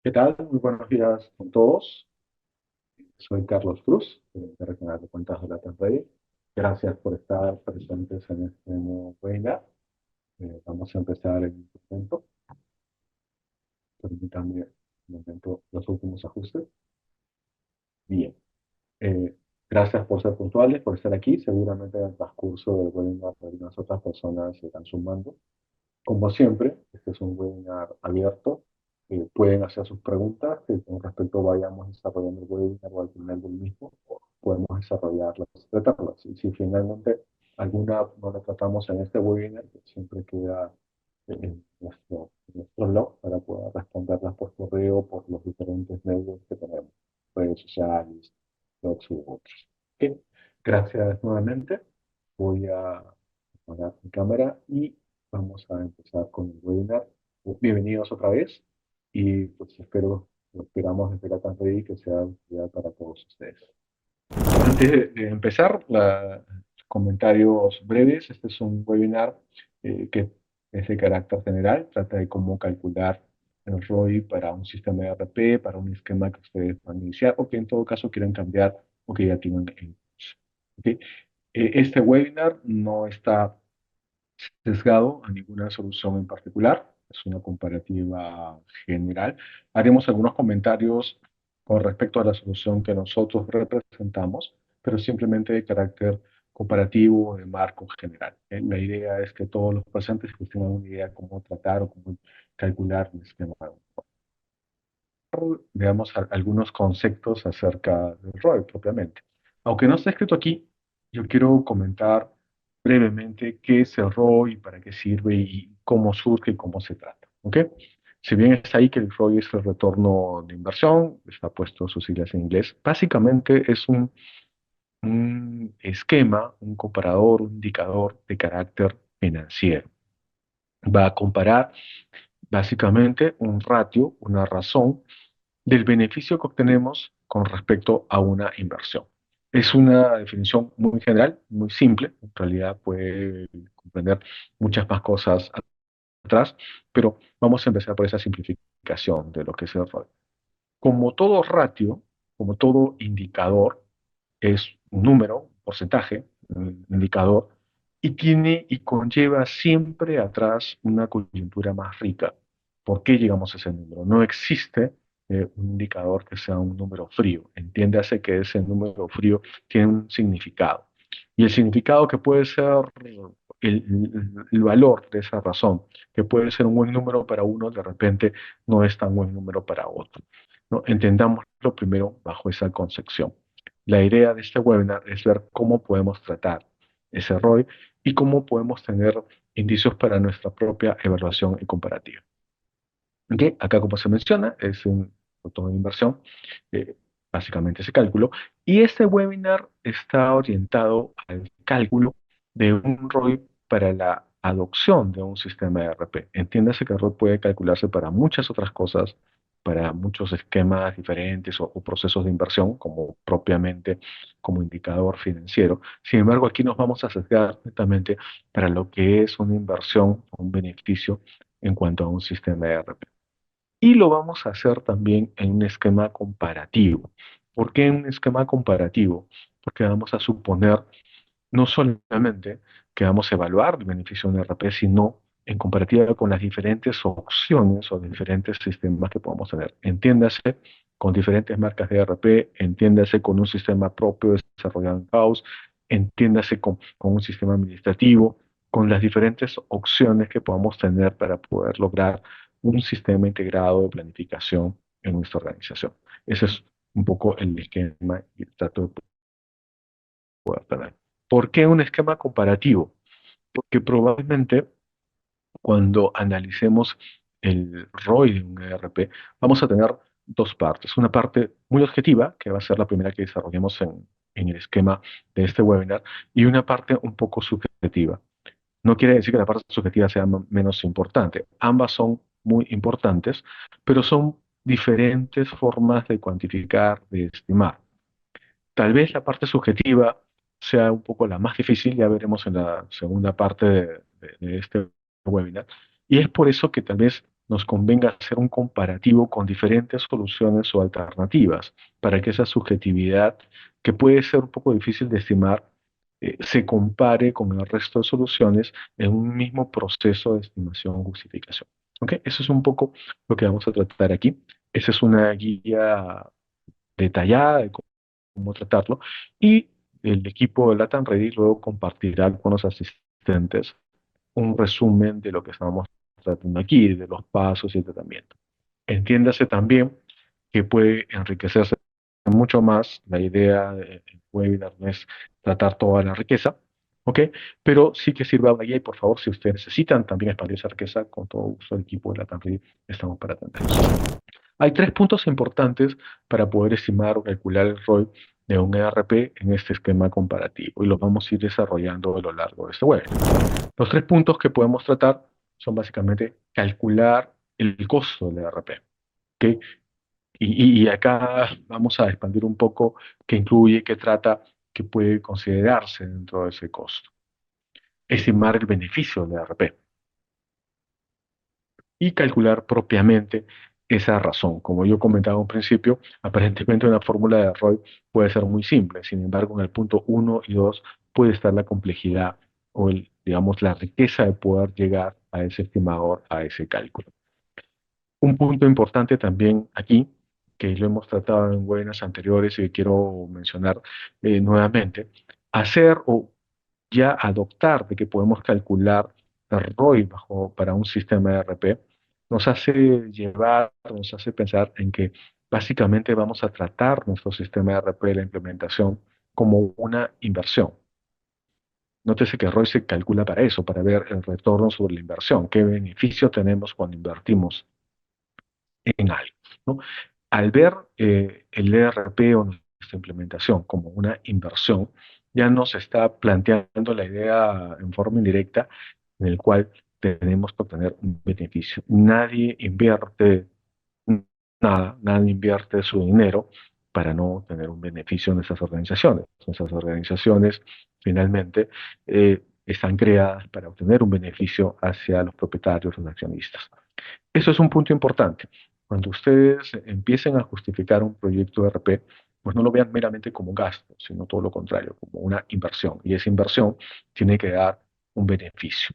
¿Qué tal? Muy buenos días con todos. Soy Carlos Cruz, de Regional de Cuentas de la TANREI. Gracias por estar presentes en este nuevo webinar. Vamos a empezar en un momento. Permítanme un momento los últimos ajustes. Bien. Eh, Gracias por ser puntuales, por estar aquí. Seguramente en el transcurso del webinar algunas otras personas se están sumando. Como siempre, este es un webinar abierto. Pueden hacer sus preguntas que con respecto vayamos desarrollando el webinar o al final del mismo, podemos desarrollarlas, tratarlas. Y si finalmente alguna no la tratamos en este webinar, pues siempre queda en nuestro blog para poder responderlas por correo, por los diferentes medios que tenemos, redes sociales, blogs u otros. Ok. Gracias nuevamente. Voy a apagar mi cámara y vamos a empezar con el webinar. Bienvenidos otra vez y pues esperamos desde la TANREI que sea de utilidad para todos ustedes. Antes de empezar, comentarios breves. Este es un webinar que es de carácter general. Trata de cómo calcular el ROI para un sistema de ERP, para un esquema que ustedes van a iniciar o que en todo caso quieren cambiar o que ya tienen en curso. ¿Ok? Este webinar no está sesgado a ninguna solución en particular, es una comparativa general. Haremos algunos comentarios con respecto a la solución que nosotros representamos, pero simplemente de carácter comparativo de marco general. La idea es que todos los presentes pues, tengan una idea de cómo tratar o cómo calcular un esquema. Veamos algunos conceptos acerca del ROI propiamente. Aunque no está escrito aquí, yo quiero comentar brevemente qué es el ROI, para qué sirve y cómo surge y cómo se trata. ¿Ok? Si bien está ahí que el ROI es el retorno de inversión, está puesto sus siglas en inglés, básicamente es un esquema, un comparador, un indicador de carácter financiero. Va a comparar básicamente un ratio, una razón del beneficio que obtenemos con respecto a una inversión. Es una definición muy general, muy simple, en realidad puede comprender muchas más cosas atrás, pero vamos a empezar por esa simplificación de lo que es el ROI. Como todo ratio, como todo indicador, es un número, un porcentaje, un indicador, y tiene y conlleva siempre atrás una coyuntura más rica. ¿Por qué llegamos a ese número? No existe un indicador que sea un número frío. Entiéndase que ese número frío tiene un significado. Y el significado que puede ser el valor de esa razón, que puede ser un buen número para uno, de repente no es tan buen número para otro. ¿No? Entendámoslo primero bajo esa concepción. La idea de este webinar es ver cómo podemos tratar ese ROI y cómo podemos tener indicios para nuestra propia evaluación y comparativa. ¿Ok? Acá, como se menciona, es un retorno de inversión, eh, básicamente ese cálculo, y este webinar está orientado al cálculo de un ROI para la adopción de un sistema de ERP. Entiéndase que el ROI puede calcularse para muchas otras cosas, para muchos esquemas diferentes o procesos de inversión, como propiamente como indicador financiero. Sin embargo, aquí nos vamos a sesgar netamente para lo que es una inversión o un beneficio en cuanto a un sistema de ERP. Y lo vamos a hacer también en un esquema comparativo. ¿Por qué en un esquema comparativo? Porque vamos a suponer no solamente que vamos a evaluar el beneficio de un RP, sino en comparativa con las diferentes opciones o diferentes sistemas que podamos tener. Entiéndase con diferentes marcas de RP, entiéndase con un sistema propio desarrollado en house, entiéndase con un sistema administrativo, con las diferentes opciones que podamos tener para poder lograr un sistema integrado de planificación en nuestra organización. Ese es un poco el esquema y el trato de poder tener. ¿Por qué un esquema comparativo? Porque probablemente cuando analicemos el ROI de un ERP, vamos a tener dos partes. Una parte muy objetiva, que va a ser la primera que desarrollemos en el esquema de este webinar, y una parte un poco subjetiva. No quiere decir que la parte subjetiva sea menos importante. Ambas son muy importantes, pero son diferentes formas de cuantificar, de estimar. Tal vez la parte subjetiva sea un poco la más difícil, ya veremos en la segunda parte de este webinar. Y es por eso que tal vez nos convenga hacer un comparativo con diferentes soluciones o alternativas para que esa subjetividad, que puede ser un poco difícil de estimar, se compare con el resto de soluciones en un mismo proceso de estimación o justificación. ¿Ok? Eso es un poco lo que vamos a tratar aquí. Esa es una guía detallada de cómo tratarlo y el equipo de Latam Ready luego compartirá con los asistentes un resumen de lo que estamos tratando aquí, de los pasos y el tratamiento. Entiéndase también que puede enriquecerse mucho más. La idea del webinar no es tratar toda la riqueza, ¿ok? Pero sí que sirva una guía y por favor, si ustedes necesitan también expandir esa riqueza, con todo gusto el equipo de Latam Ready estamos para atenderlos. Hay tres puntos importantes para poder estimar o calcular el ROI de un ERP en este esquema comparativo y los vamos a ir desarrollando a lo largo de este webinar. Los tres puntos que podemos tratar son básicamente calcular el costo del ERP. ¿Ok? Y acá vamos a expandir un poco qué incluye, qué trata, qué puede considerarse dentro de ese costo. Estimar el beneficio del ERP y calcular propiamente esa razón. Como yo comentaba al principio, aparentemente una fórmula de ROI puede ser muy simple. Sin embargo, en el punto uno y 2 puede estar la complejidad o digamos, la riqueza de poder llegar a ese estimador, a ese cálculo. Un punto importante también aquí, que lo hemos tratado en webinars anteriores y que quiero mencionar nuevamente, hacer o ya adoptar de que podemos calcular el ROI para un sistema de ERP, nos hace pensar en que básicamente vamos a tratar nuestro sistema de ERP, la implementación, como una inversión. Nótese que ROI se calcula para eso, para ver el retorno sobre la inversión, qué beneficio tenemos cuando invertimos en algo, ¿no? Al ver el ERP o nuestra implementación como una inversión, ya nos está planteando la idea en forma indirecta en el cual tenemos que obtener un beneficio. Nadie invierte nada, nadie invierte su dinero para no tener un beneficio en esas organizaciones. Esas organizaciones finalmente están creadas para obtener un beneficio hacia los propietarios, los accionistas. Eso es un punto importante. Cuando ustedes empiecen a justificar un proyecto de RP, pues no lo vean meramente como un gasto, sino todo lo contrario, como una inversión. Y esa inversión tiene que dar un beneficio.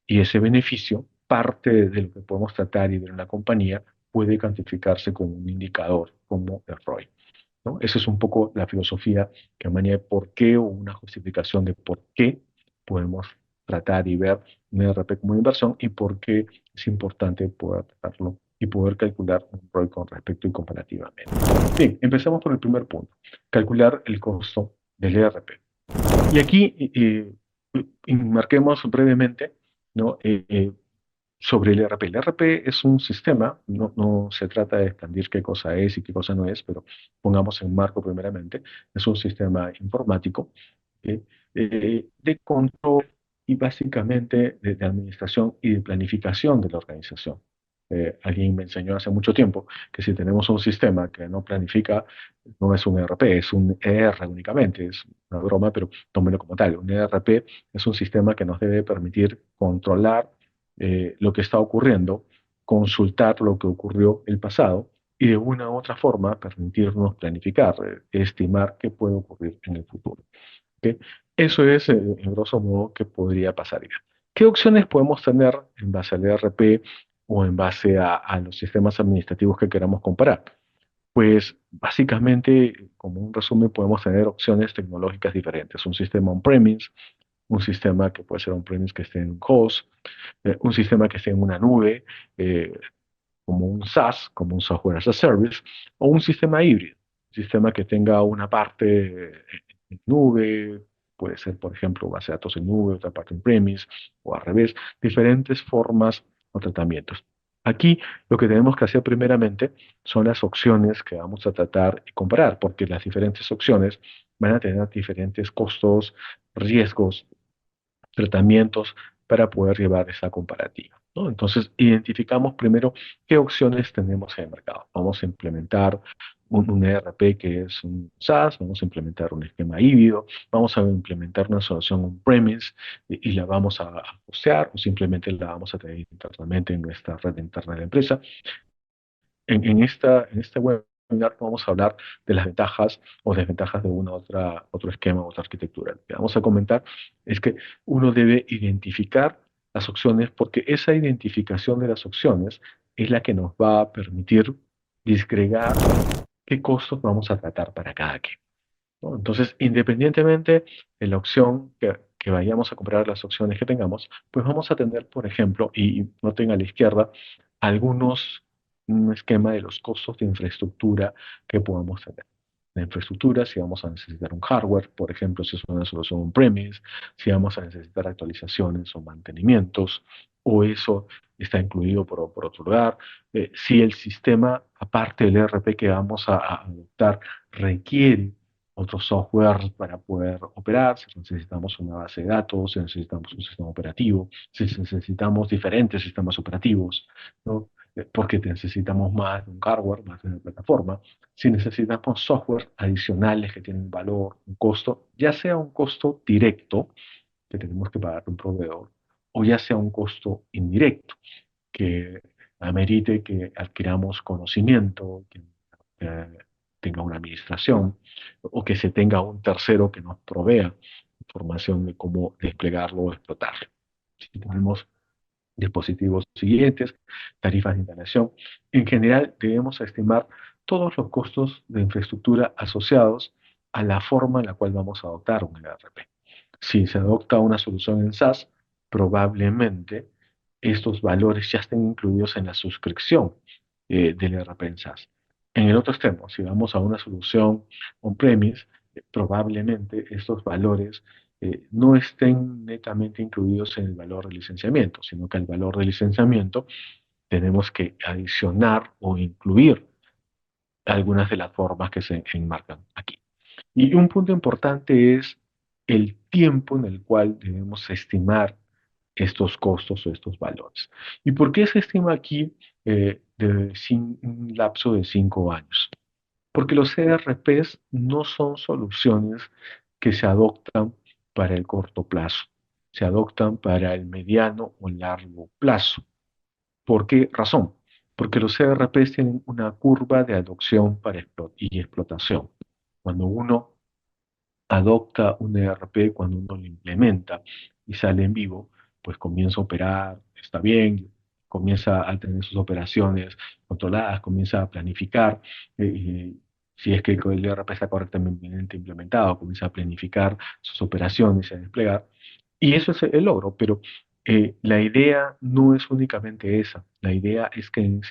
Y ese beneficio, parte de lo que podemos tratar y ver en la compañía, puede cuantificarse con un indicador como el ROI, ¿no? Esa es un poco la filosofía que maneja de por qué o una justificación de por qué podemos tratar y ver un ERP como una inversión y por qué es importante poder tratarlo y poder calcular un ROI con respecto y comparativamente. Bien, empezamos por el primer punto, calcular el costo del ERP. Y aquí marquemos brevemente, ¿no? Sobre el ERP. El ERP es un sistema, no se trata de expandir qué cosa es y qué cosa no es, pero pongamos en marco primeramente, es un sistema informático ¿sí? De control y básicamente de administración y de planificación de la organización. Alguien me enseñó hace mucho tiempo que si tenemos un sistema que no planifica, no es un ERP, es un ER únicamente, es una broma, pero tómenlo como tal. Un ERP es un sistema que nos debe permitir controlar lo que está ocurriendo, consultar lo que ocurrió el pasado y de una u otra forma permitirnos planificar, estimar qué puede ocurrir en el futuro. ¿Ok? Eso es, en grosso modo, qué podría pasar. ¿Qué opciones podemos tener en base al ERP o en base a los sistemas administrativos que queramos comparar? Pues básicamente, como un resumen, podemos tener opciones tecnológicas diferentes. Un sistema on-premise, un sistema que puede ser on-premise que esté en un host, un sistema que esté en una nube, eh, como un SaaS, como un Software as a Service, o un sistema híbrido, un sistema que tenga una parte en nube, puede ser, por ejemplo, base de datos en nube, otra parte en premise, o al revés, diferentes formas o tratamientos. Aquí lo que tenemos que hacer primeramente son las opciones que vamos a tratar y comparar, porque las diferentes opciones van a tener diferentes costos, riesgos, tratamientos para poder llevar esa comparativa, ¿no? Entonces, identificamos primero qué opciones tenemos en el mercado. Vamos a implementar un ERP que es un SaaS, vamos a implementar un esquema híbrido, vamos a implementar una solución on-premise y la vamos a hostear o simplemente la vamos a tener internamente en nuestra red interna de la empresa. En este webinar vamos a hablar de las ventajas o desventajas de otro esquema, otra arquitectura. Lo que vamos a comentar es que uno debe identificar las opciones porque esa identificación de las opciones es la que nos va a permitir disgregar qué costos vamos a tratar para cada qué, ¿no? Entonces, independientemente de la opción que vayamos a comprar, las opciones que tengamos, pues vamos a tener, por ejemplo, y noten a la izquierda, un esquema de los costos de infraestructura que podamos tener. La infraestructura, si vamos a necesitar un hardware, por ejemplo, si es una solución on-premise, si vamos a necesitar actualizaciones o mantenimientos, o eso está incluido por otro lugar. Si el sistema, aparte del ERP que vamos a adoptar, requiere otro software para poder operar, si necesitamos una base de datos, si necesitamos un sistema operativo, si necesitamos diferentes sistemas operativos, ¿no? Porque necesitamos más de un hardware, más de una plataforma, si necesitamos software adicionales que tienen valor, un costo, ya sea un costo directo que tenemos que pagar a un proveedor, o ya sea un costo indirecto que amerite que adquiramos conocimiento, que eh, tenga una administración o que se tenga un tercero que nos provea información de cómo desplegarlo o explotarlo. Si tenemos dispositivos siguientes, tarifas de instalación, en general debemos estimar todos los costos de infraestructura asociados a la forma en la cual vamos a adoptar un ERP. Si se adopta una solución en SaaS, probablemente estos valores ya estén incluidos en la suscripción del ERP en SaaS. En el otro extremo, si vamos a una solución on-premise, probablemente estos valores no estén netamente incluidos en el valor de licenciamiento, sino que al valor de licenciamiento tenemos que adicionar o incluir algunas de las formas que se enmarcan aquí. Y un punto importante es el tiempo en el cual debemos estimar estos costos o estos valores. ¿Y por qué se estima aquí un lapso de 5 años? Porque los ERPs no son soluciones que se adoptan para el corto plazo, se adoptan para el mediano o largo plazo. ¿Por qué razón? Porque los ERPs tienen una curva de adopción y explotación. Cuando uno adopta un ERP, cuando uno lo implementa y sale en vivo, pues comienza a operar, está bien, comienza a tener sus operaciones controladas, comienza a planificar, si es que el ERP está correctamente implementado, comienza a planificar sus operaciones y a desplegar. Y eso es el logro, pero la idea no es únicamente esa. La idea es que en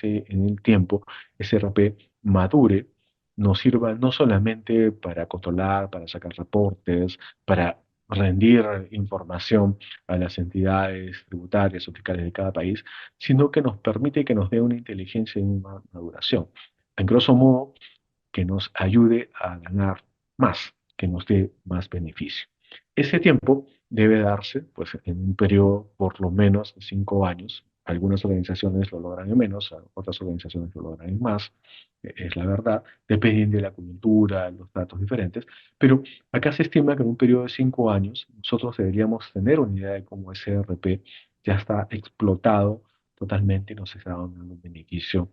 el tiempo ese ERP madure, nos sirva no solamente para controlar, para sacar reportes, para rendir información a las entidades tributarias o fiscales de cada país, sino que nos permite que nos dé una inteligencia y una maduración. En grosso modo, que nos ayude a ganar más, que nos dé más beneficio. Ese tiempo debe darse pues, en un periodo por lo menos de 5 años. Algunas organizaciones lo logran en menos, otras organizaciones lo logran en más, es la verdad, dependiendo de la coyuntura, los datos diferentes, pero acá se estima que en un periodo de 5 años nosotros deberíamos tener una idea de cómo ese RP ya está explotado totalmente y nos está dando un beneficio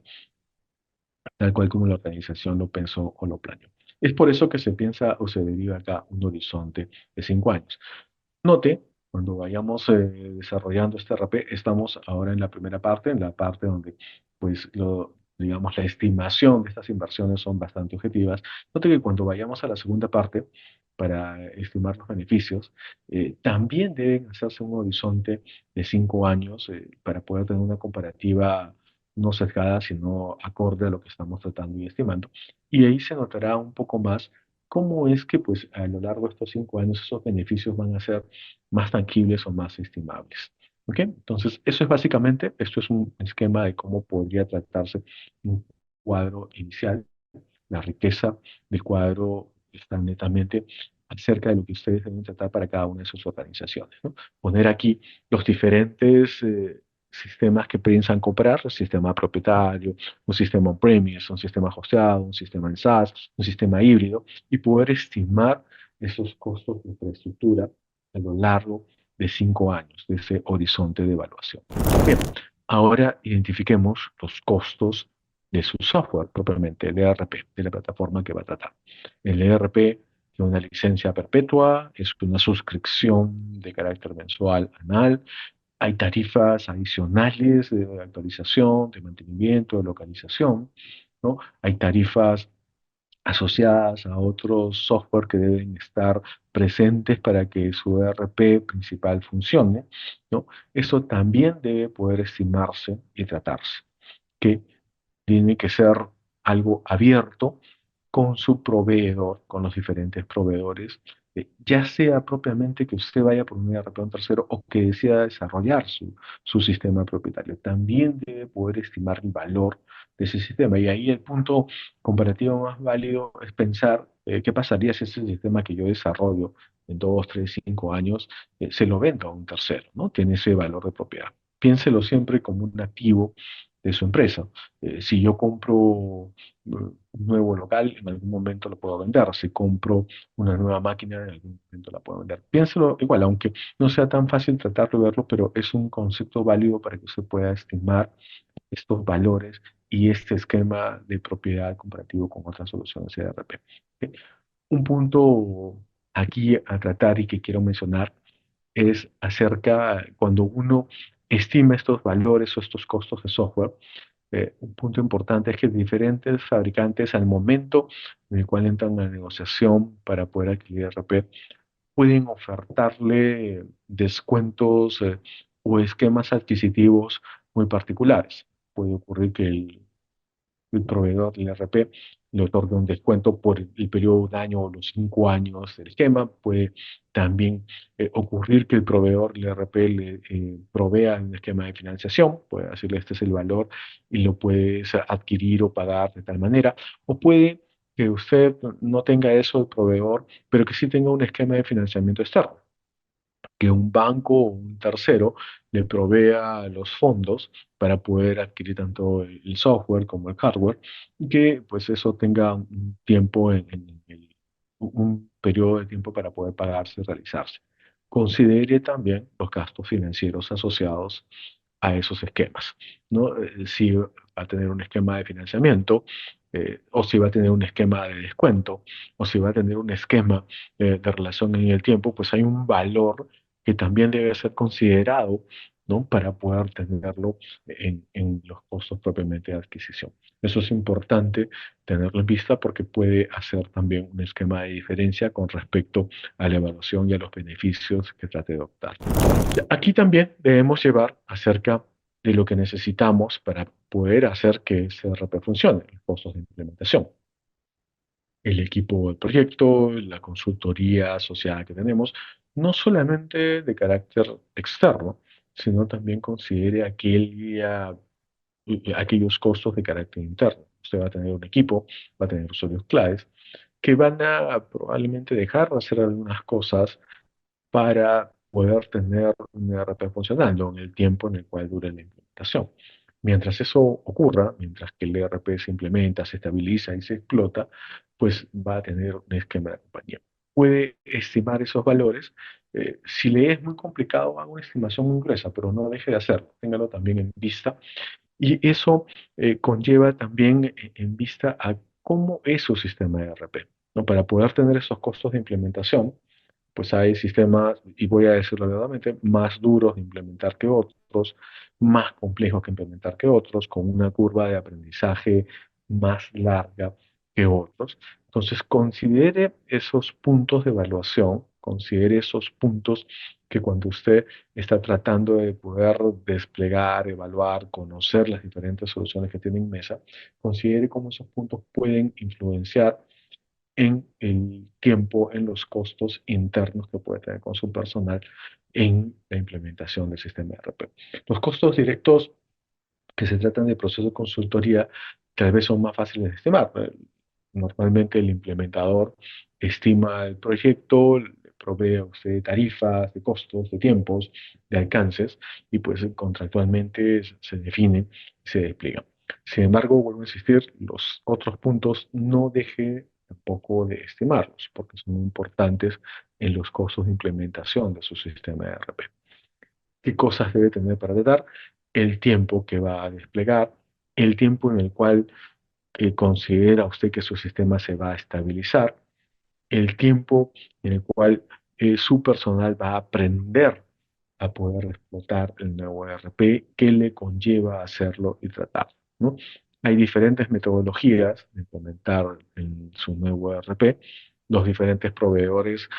tal cual como la organización lo pensó o lo planeó. Es por eso que se piensa o se deriva acá un horizonte de 5 años. Note, cuando vayamos desarrollando este RP, estamos ahora en la primera parte, en la parte donde, pues, digamos, la estimación de estas inversiones son bastante objetivas. Note que cuando vayamos a la segunda parte, para estimar los beneficios, también deben hacerse un horizonte de 5 años para poder tener una comparativa no sesgada, sino acorde a lo que estamos tratando y estimando. Y ahí se notará un poco más cómo es que, pues, a lo largo de estos 5 años esos beneficios van a ser más tangibles o más estimables. ¿Ok? Entonces, eso es básicamente, esto es un esquema de cómo podría tratarse un cuadro inicial. La riqueza del cuadro está netamente acerca de lo que ustedes deben tratar para cada una de sus organizaciones, ¿no? Poner aquí los diferentes sistemas que piensan comprar, el sistema propietario, un sistema on-premise, un sistema hosteado, un sistema en SaaS, un sistema híbrido, y poder estimar esos costos de infraestructura a lo largo de 5 años, de ese horizonte de evaluación. Bien, ahora identifiquemos los costos de su software propiamente, el ERP, de la plataforma que va a tratar. El ERP es una licencia perpetua, es una suscripción de carácter mensual, anual. Hay tarifas adicionales de actualización, de mantenimiento, de localización, ¿no? Hay tarifas asociadas a otros software que deben estar presentes para que su ERP principal funcione, ¿no? Eso también debe poder estimarse y tratarse, que tiene que ser algo abierto con su proveedor, con los diferentes proveedores, ya sea propiamente que usted vaya por un ERP a un tercero o que decida desarrollar su sistema propietario. También debe poder estimar el valor de ese sistema. Y ahí el punto comparativo más válido es pensar qué pasaría si ese sistema que yo desarrollo en 2, 3, 5 años se lo vendo a un tercero, ¿no? Tiene ese valor de propiedad. Piénselo siempre como un activo de su empresa. Si yo compro un nuevo local, en algún momento lo puedo vender. Si compro una nueva máquina, en algún momento la puedo vender. Piénselo igual, aunque no sea tan fácil tratarlo de verlo, pero es un concepto válido para que usted pueda estimar estos valores y este esquema de propiedad comparativo con otras soluciones de ERP. ¿Ok? Un punto aquí a tratar y que quiero mencionar es acerca cuando uno estima estos valores o estos costos de software. Un punto importante es que diferentes fabricantes al momento en el cual entran a la negociación para poder adquirir RP pueden ofertarle descuentos o esquemas adquisitivos muy particulares. Puede ocurrir que el proveedor del RP le otorga un descuento por el periodo de un año o los 5 años del esquema. Puede también ocurrir que el proveedor del RP le provea un esquema de financiación, puede decirle este es el valor y lo puedes adquirir o pagar de tal manera. O puede que usted no tenga eso del proveedor, pero que sí tenga un esquema de financiamiento externo, que un banco o un tercero le provea los fondos para poder adquirir tanto el software como el hardware y que pues eso tenga un tiempo un periodo de tiempo para poder pagarse y realizarse. Considere también los gastos financieros asociados a esos esquemas, ¿no? Si va a tener un esquema de financiamiento, o si va a tener un esquema de descuento, o si va a tener un esquema de relación en el tiempo, pues hay un valor que también debe ser considerado, ¿no? Para poder tenerlo en los costos propiamente de adquisición. Eso es importante tenerlo en vista porque puede hacer también un esquema de diferencia con respecto a la evaluación y a los beneficios que trate de optar. Aquí también debemos llevar acerca de lo que necesitamos para poder hacer que ese RP funcione, los costos de implementación, el equipo del proyecto, la consultoría asociada que tenemos, no solamente de carácter externo, sino también considere aquellos costos de carácter interno. Usted va a tener un equipo, va a tener usuarios claves, que van a probablemente dejar de hacer algunas cosas para poder tener un ERP funcionando en el tiempo en el cual dure la implementación. Mientras eso ocurra, mientras que el ERP se implementa, se estabiliza y se explota, pues va a tener un esquema de compañía. Puede estimar esos valores. Si le es muy complicado, haga una estimación muy gruesa, pero no deje de hacerlo. Téngalo también en vista. Y eso conlleva también en vista a cómo es su sistema de ERP, ¿no? Para poder tener esos costos de implementación, pues hay sistemas, y voy a decirlo nuevamente, más duros de implementar que otros, más complejos que implementar que otros, con una curva de aprendizaje más larga que otros. Entonces, considere esos puntos de evaluación, considere esos puntos que cuando usted está tratando de poder desplegar, evaluar, conocer las diferentes soluciones que tiene en mesa, considere cómo esos puntos pueden influenciar en el tiempo, en los costos internos que puede tener con su personal en la implementación del sistema ERP. Los costos directos que se tratan de proceso de consultoría tal vez son más fáciles de estimar. Normalmente el implementador estima el proyecto, le provee a usted de tarifas, de costos, de tiempos, de alcances, y pues contractualmente se define y se despliega. Sin embargo, vuelvo a insistir, los otros puntos no deje tampoco de estimarlos, porque son importantes en los costos de implementación de su sistema de ERP. ¿Qué cosas debe tener para tratar? El tiempo que va a desplegar, el tiempo en el cual considera usted que su sistema se va a estabilizar, el tiempo en el cual su personal va a aprender a poder explotar el nuevo ERP, qué le conlleva hacerlo y tratarlo, ¿no? Hay diferentes metodologías de implementar en su nuevo ERP. Los diferentes proveedores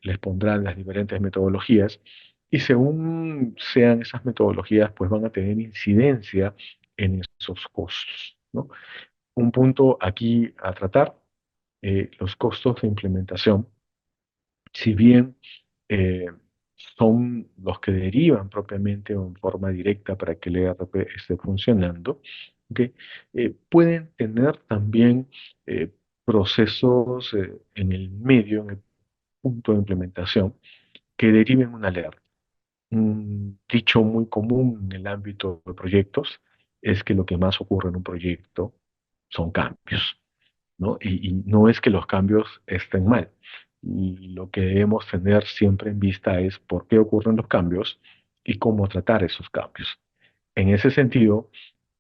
les pondrán las diferentes metodologías y según sean esas metodologías, pues van a tener incidencia en esos costos, ¿no? Un punto aquí a tratar, los costos de implementación, si bien eh, son los que derivan propiamente o en forma directa para que el ERP esté funcionando, ¿ok? Pueden tener también eh, procesos en el medio, en el punto de implementación, que deriven una alerta. Un dicho muy común en el ámbito de proyectos es que lo que más ocurre en un proyecto son cambios, ¿no? Y no es que los cambios estén mal. Y lo que debemos tener siempre en vista es por qué ocurren los cambios y cómo tratar esos cambios. En ese sentido,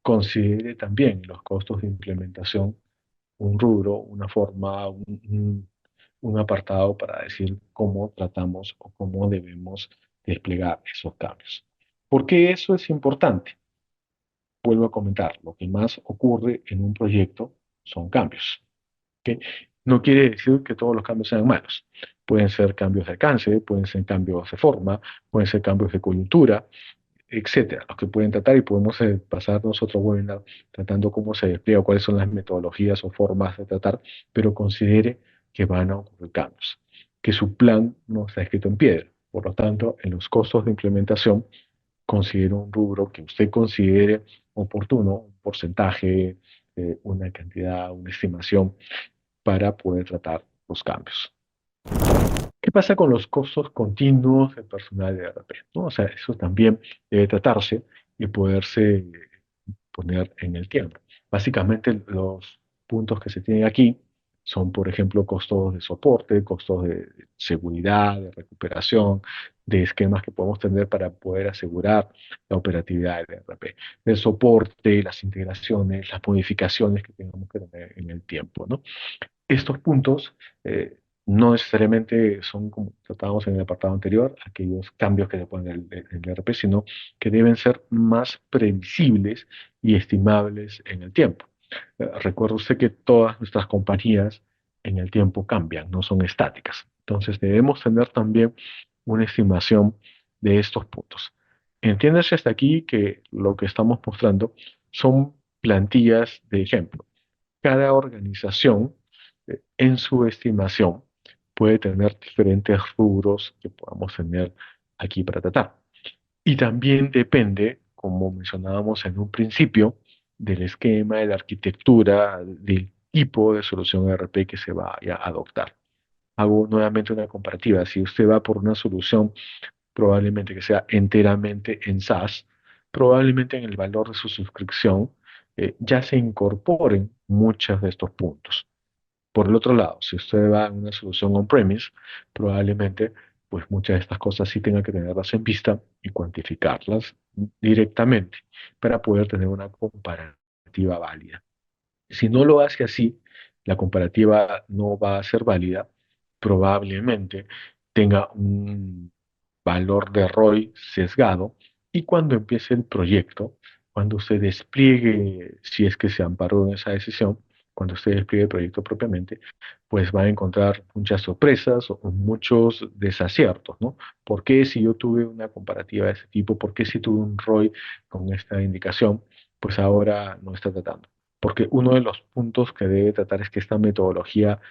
considere también los costos de implementación un rubro, una forma, un apartado para decir cómo tratamos o cómo debemos desplegar esos cambios. ¿Por qué eso es importante? Vuelvo a comentar, lo que más ocurre en un proyecto son cambios. ¿Ok? No quiere decir que todos los cambios sean malos. Pueden ser cambios de alcance, pueden ser cambios de forma, pueden ser cambios de coyuntura, etcétera, los que pueden tratar y podemos pasar nosotros webinar tratando cómo se despliega, cuáles son las metodologías o formas de tratar, pero considere que van a ocurrir cambios, que su plan no está escrito en piedra. Por lo tanto, en los costos de implementación, considere un rubro que usted considere oportuno, un porcentaje, una cantidad, una estimación para poder tratar los cambios. ¿Qué pasa con los costos continuos de personal de ERP? ¿No? O sea, eso también debe tratarse y poderse poner en el tiempo. Básicamente, los puntos que se tienen aquí son, por ejemplo, costos de soporte, costos de seguridad, de recuperación, de esquemas que podemos tener para poder asegurar la operatividad del ERP, el soporte, las integraciones, las modificaciones que tengamos que tener en el tiempo, ¿no? Estos puntos no necesariamente son como tratábamos en el apartado anterior, aquellos cambios que se ponen en el ERP, sino que deben ser más previsibles y estimables en el tiempo. Recuerde usted que todas nuestras compañías en el tiempo cambian, no son estáticas. Entonces debemos tener también una estimación de estos puntos. Entiéndase hasta aquí que lo que estamos mostrando son plantillas de ejemplo. Cada organización, en su estimación, puede tener diferentes rubros que podamos tener aquí para tratar. Y también depende, como mencionábamos en un principio, del esquema, de la arquitectura, del tipo de solución ERP que se vaya a adoptar. Hago nuevamente una comparativa. Si usted va por una solución probablemente que sea enteramente en SaaS, probablemente en el valor de su suscripción ya se incorporen muchos de estos puntos. Por el otro lado, si usted va a una solución on-premise, probablemente pues muchas de estas cosas sí tenga que tenerlas en vista y cuantificarlas directamente para poder tener una comparativa válida. Si no lo hace así, la comparativa no va a ser válida, probablemente tenga un valor de ROI sesgado y cuando empiece el proyecto, cuando usted despliegue, si es que se amparó en esa decisión, cuando usted despliegue el proyecto propiamente, pues va a encontrar muchas sorpresas o muchos desaciertos, ¿no? ¿Por qué si yo tuve una comparativa de ese tipo? ¿Por qué si tuve un ROI con esta indicación? Pues ahora no está tratando. Porque uno de los puntos que debe tratar es que esta metodología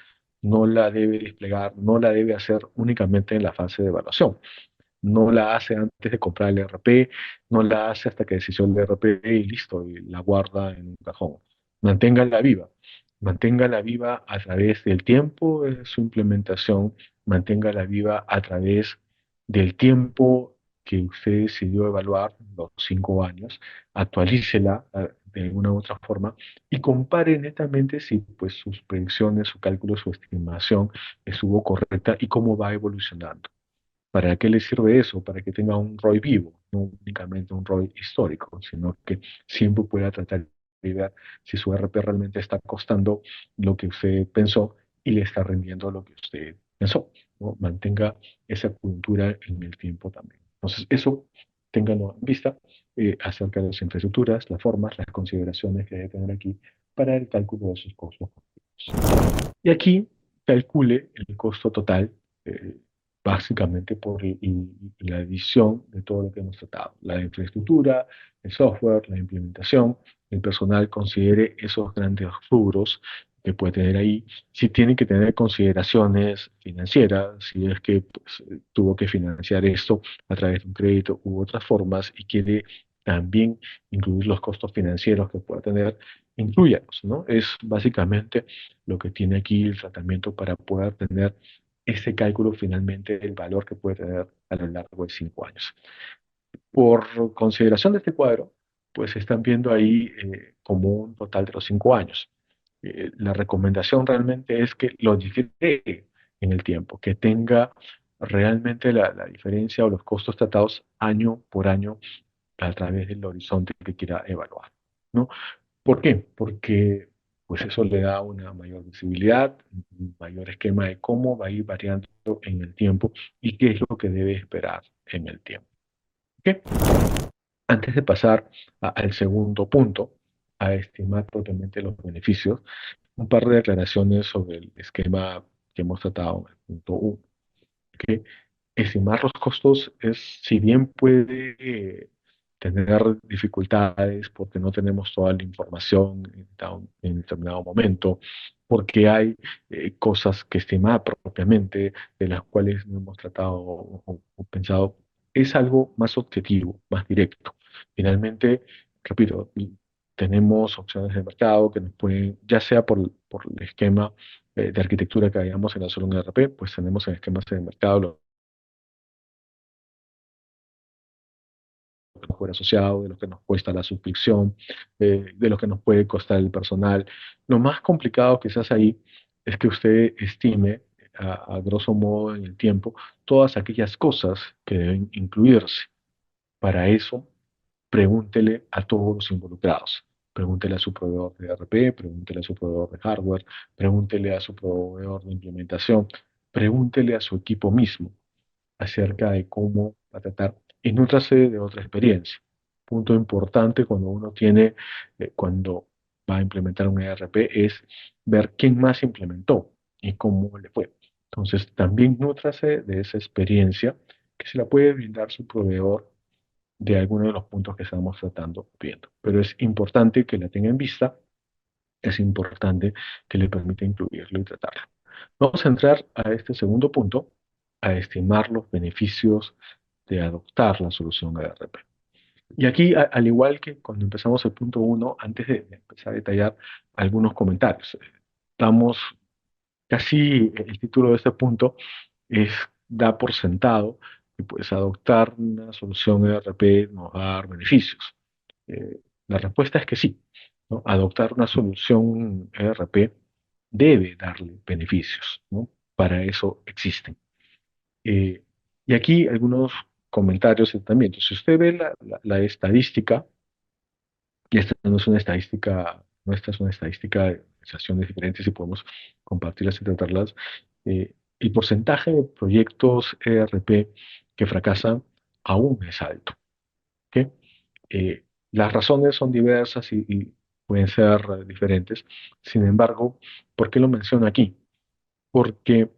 no la debe desplegar, no la debe hacer únicamente en la fase de evaluación. No la hace antes de comprar el ERP, no la hace hasta que decidió el ERP y listo, y la guarda en un cajón. Manténgala viva. Manténgala viva a través del tiempo de su implementación, manténgala viva a través del tiempo que usted decidió evaluar, los 5 años, actualícela de alguna u otra forma y compare netamente si pues, sus predicciones, su cálculo, su estimación estuvo correcta y cómo va evolucionando. ¿Para qué le sirve eso? Para que tenga un ROI vivo, no únicamente un ROI histórico, sino que siempre pueda tratar de ver si su RP realmente está costando lo que usted pensó y le está rindiendo lo que usted pensó, ¿no? Mantenga esa cultura en el tiempo también. Entonces, eso ténganlo en vista acerca de las infraestructuras, las formas, las consideraciones que debe tener aquí para el cálculo de sus costos. Y aquí calcule el costo total, eh, básicamente por la adición de todo lo que hemos tratado, la infraestructura, el software, la implementación, el personal considere esos grandes rubros que puede tener ahí, si tiene que tener consideraciones financieras, si es que pues, tuvo que financiar esto a través de un crédito u otras formas y quiere también incluir los costos financieros que pueda tener, incluyalos, ¿no? Es básicamente lo que tiene aquí el tratamiento para poder tener ese cálculo finalmente del valor que puede tener a lo largo de 5 años. Por consideración de este cuadro, pues están viendo ahí como un total de los 5 años. La recomendación realmente es que lo divide en el tiempo, que tenga realmente la diferencia o los costos tratados año por año a través del horizonte que quiera evaluar, ¿no? ¿Por qué? Porque pues eso le da una mayor visibilidad, un mayor esquema de cómo va a ir variando en el tiempo y qué es lo que debe esperar en el tiempo. ¿Ok? Antes de pasar al segundo punto, a estimar propiamente los beneficios, un par de aclaraciones sobre el esquema que hemos tratado en el punto 1. Que estimar los costos es, si bien puede tener dificultades porque no tenemos toda la información en determinado momento, porque hay cosas que estimar propiamente, de las cuales no hemos tratado o pensado, es algo más objetivo, más directo. Finalmente, repito, tenemos opciones de mercado que nos pueden, ya sea por el esquema de arquitectura que hayamos en la solución ERP, pues tenemos en esquemas de mercado lo que nos puede asociado, de lo que nos cuesta la suscripción, de lo que nos puede costar el personal. Lo más complicado quizás ahí es que usted estime a grosso modo en el tiempo todas aquellas cosas que deben incluirse. Para eso, pregúntele a todos los involucrados. Pregúntele a su proveedor de ERP, pregúntele a su proveedor de hardware, pregúntele a su proveedor de implementación, pregúntele a su equipo mismo acerca de cómo va a tratar y nútrase de otra experiencia. Punto importante cuando uno tiene, cuando va a implementar un ERP es ver quién más implementó y cómo le fue. Entonces, también nútrase de esa experiencia que se la puede brindar su proveedor de alguno de los puntos que estamos tratando viendo. Pero es importante que la tenga en vista, es importante que le permita incluirlo y tratarlo. Vamos a entrar a este segundo punto, a estimar los beneficios de adoptar la solución ERP. Y aquí, al igual que cuando empezamos el punto uno, antes de empezar a detallar algunos comentarios, estamos casi, el título de este punto es, da por sentado que pues adoptar una solución ERP nos va a dar beneficios. La respuesta es que sí, ¿no? Adoptar una solución ERP debe darle beneficios, ¿no? Para eso existen. Eh, y aquí algunos comentarios también. Si usted ve la estadística, y esta no es una estadística, nuestra es una estadística de organizaciones diferentes y podemos compartirlas y tratarlas, el porcentaje de proyectos ERP que fracasan aún es alto. ¿Ok? Las razones son diversas y pueden ser diferentes. Sin embargo, ¿por qué lo menciono aquí? Porque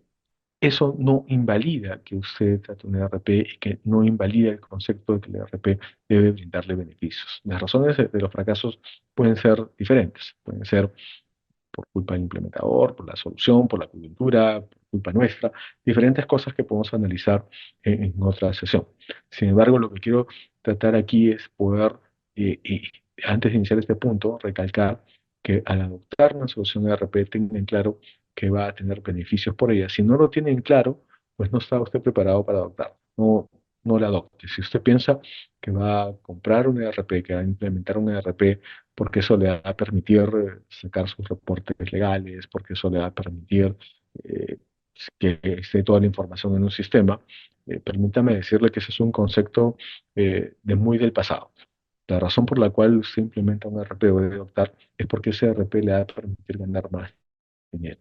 eso no invalida que usted trate un ERP y que no invalida el concepto de que el ERP debe brindarle beneficios. Las razones de los fracasos pueden ser diferentes, pueden ser por culpa del implementador, por la solución, por la coyuntura, por culpa nuestra, diferentes cosas que podemos analizar en otra sesión. Sin embargo, lo que quiero tratar aquí es poder, y antes de iniciar este punto, recalcar que al adoptar una solución de ERP tengan claro que va a tener beneficios por ella. Si no lo tienen claro, pues no está usted preparado para adoptar. No, no le adopte. Si usted piensa que va a comprar un ERP, que va a implementar un ERP, porque eso le va a permitir sacar sus reportes legales, porque eso le va a permitir eh, que esté toda la información en un sistema, permítame decirle que ese es un concepto de muy del pasado. La razón por la cual usted implementa un ERP o debe adoptar es porque ese ERP le va a permitir ganar más dinero.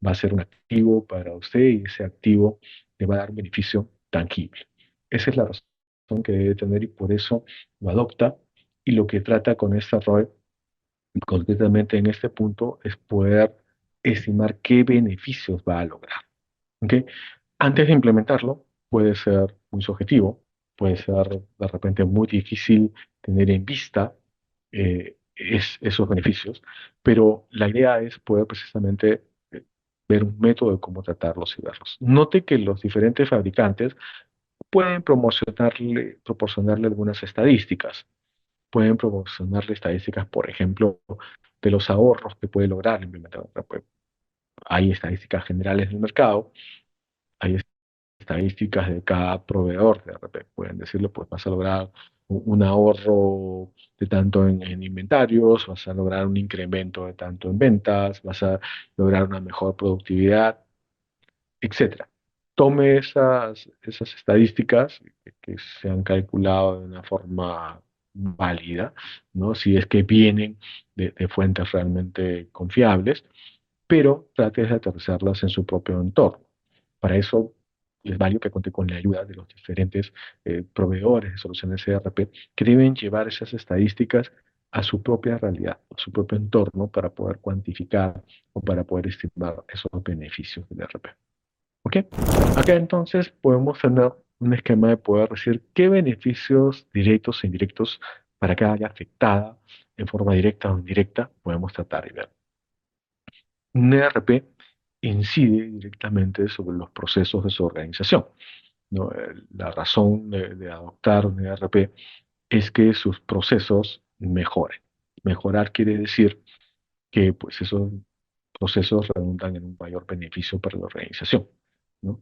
Va a ser un activo para usted y ese activo le va a dar un beneficio tangible. Esa es la razón que debe tener y por eso lo adopta. Y lo que trata con esta ROI, concretamente en este punto, es poder estimar qué beneficios va a lograr. ¿Ok? Antes de implementarlo, puede ser muy subjetivo, puede ser de repente muy difícil tener en vista esos beneficios, pero la idea es poder precisamente ver un método de cómo tratarlos y verlos. Note que los diferentes fabricantes pueden proporcionarle algunas estadísticas. Pueden proporcionarle estadísticas, por ejemplo, de los ahorros que puede lograr implementar otra web. Hay estadísticas generales del mercado, hay estadísticas de cada proveedor de RP. Pueden decirle, pues vas a lograr un ahorro de tanto en inventarios, vas a lograr un incremento de tanto en ventas, vas a lograr una mejor productividad, etcétera. Tome esas estadísticas que se han calculado de una forma válida, ¿no? Si es que vienen de fuentes realmente confiables, pero trate de aterrizarlas en su propio entorno. Para eso es válido que cuente con la ayuda de los diferentes proveedores de soluciones ERP que deben llevar esas estadísticas a su propia realidad, a su propio entorno para poder cuantificar o para poder estimar esos beneficios del ERP. ¿Ok? Acá entonces podemos tener un esquema de poder decir qué beneficios directos e indirectos para cada área afectada en forma directa o indirecta podemos tratar y ver. Un ERP incide directamente sobre los procesos de su organización, ¿no? La razón de adoptar un ERP es que sus procesos mejoren. Mejorar quiere decir que pues, esos procesos redundan en un mayor beneficio para la organización, ¿no?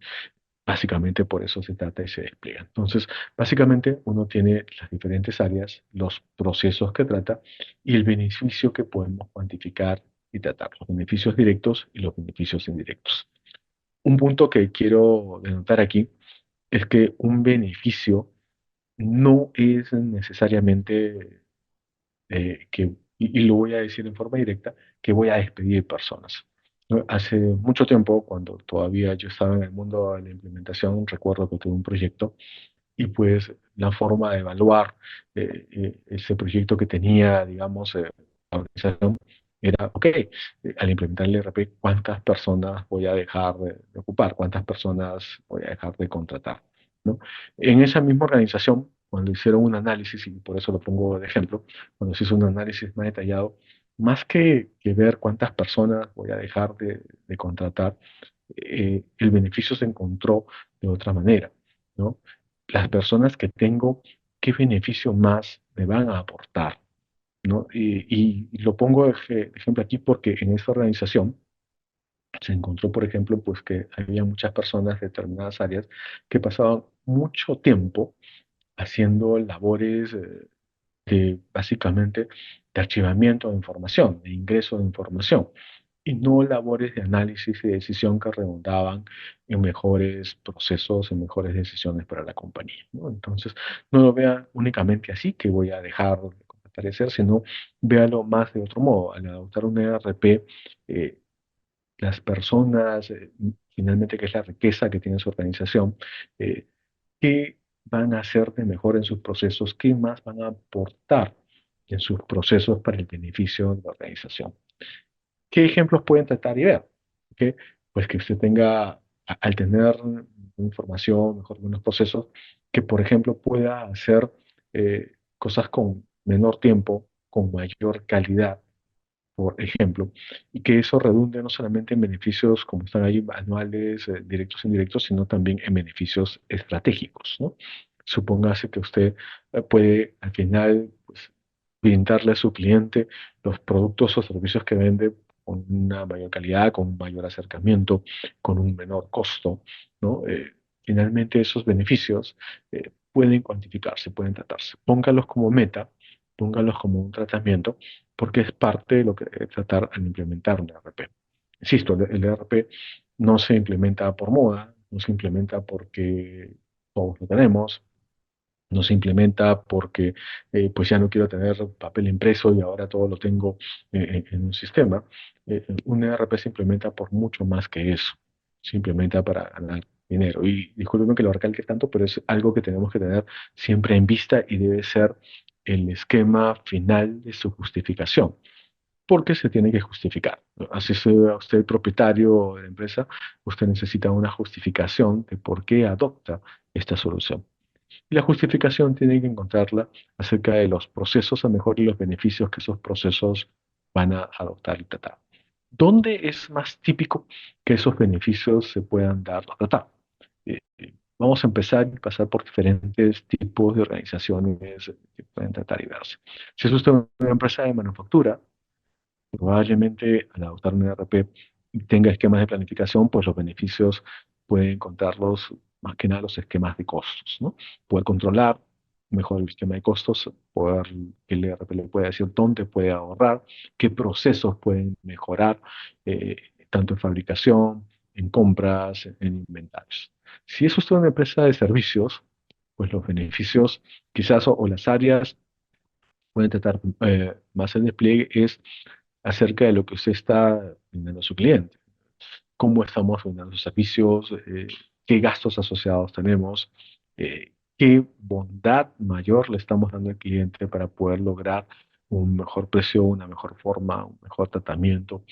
Básicamente por eso se trata y se despliega. Entonces, básicamente uno tiene las diferentes áreas, los procesos que trata y el beneficio que podemos cuantificar y tratar, los beneficios directos y los beneficios indirectos. Un punto que quiero denotar aquí es que un beneficio no es necesariamente y lo voy a decir en forma directa, que voy a despedir personas. ¿No? Hace mucho tiempo, cuando todavía yo estaba en el mundo de la implementación, recuerdo que tuve un proyecto y pues la forma de evaluar ese proyecto que tenía, digamos, la organización era, ok, al implementar el ERP, ¿cuántas personas voy a dejar de ocupar? ¿Cuántas personas voy a dejar de contratar? ¿No? En esa misma organización, cuando hicieron un análisis, y por eso lo pongo de ejemplo, cuando se hizo un análisis más detallado, más que ver cuántas personas voy a dejar de contratar, el beneficio se encontró de otra manera, ¿no? Las personas que tengo, ¿qué beneficio más me van a aportar? ¿No? Y lo pongo de ejemplo aquí porque en esta organización se encontró, por ejemplo, pues que había muchas personas de determinadas áreas que pasaban mucho tiempo haciendo labores básicamente de archivamiento de información, de ingreso de información, y no labores de análisis y decisión que redundaban en mejores procesos, en mejores decisiones para la compañía, ¿no? Entonces, no lo vea únicamente así, que voy a dejar de aparecer, sino véalo más de otro modo. Al adoptar un ERP, eh, las personas, finalmente, que es la riqueza que tiene su organización, eh, qué van a hacer de mejor en sus procesos, qué más van a aportar en sus procesos para el beneficio de la organización. ¿Qué ejemplos pueden tratar y ver? ¿Ok? Pues que usted tenga, al tener información, mejor unos procesos, que por ejemplo pueda hacer cosas con menor tiempo, con mayor calidad, por ejemplo, y que eso redunde no solamente en beneficios como están ahí anuales, directos e indirectos, sino también en beneficios estratégicos, ¿no? Supóngase que usted puede al final pues, brindarle a su cliente los productos o servicios que vende con una mayor calidad, con un mayor acercamiento, con un menor costo, ¿no? Finalmente esos beneficios pueden cuantificarse, pueden tratarse. Póngalos como meta, póngalos como un tratamiento, porque es parte de lo que debe tratar al implementar un ERP. Insisto, el ERP no se implementa por moda, no se implementa porque todos lo tenemos, no se implementa porque pues ya no quiero tener papel impreso y ahora todo lo tengo en un sistema. Un ERP se implementa por mucho más que eso. Se implementa para ganar dinero. Y disculpen que lo recalque tanto, pero es algo que tenemos que tener siempre en vista y debe ser el esquema final de su justificación, porque se tiene que justificar. Así sea usted el propietario de la empresa, usted necesita una justificación de por qué adopta esta solución. Y la justificación tiene que encontrarla acerca de los procesos a mejor y los beneficios que esos procesos van a adoptar y tratar. ¿Dónde es más típico que esos beneficios se puedan dar o tratar? Vamos a empezar y pasar por diferentes tipos de organizaciones que pueden tratar y verse. Si es usted una empresa de manufactura, probablemente al adoptar un ERP y tenga esquemas de planificación, pues los beneficios pueden encontrarlos más que nada los esquemas de costos, ¿no? Poder controlar mejor el esquema de costos, poder que el ERP le pueda decir dónde puede ahorrar, qué procesos pueden mejorar, eh, tanto en fabricación, en compras, en inventarios. Si es usted una empresa de servicios, pues los beneficios quizás o las áreas pueden tratar más el despliegue es acerca de lo que usted está brindando a su cliente, cómo estamos brindando sus servicios, qué gastos asociados tenemos, qué bondad mayor le estamos dando al cliente para poder lograr un mejor precio, una mejor forma, un mejor tratamiento,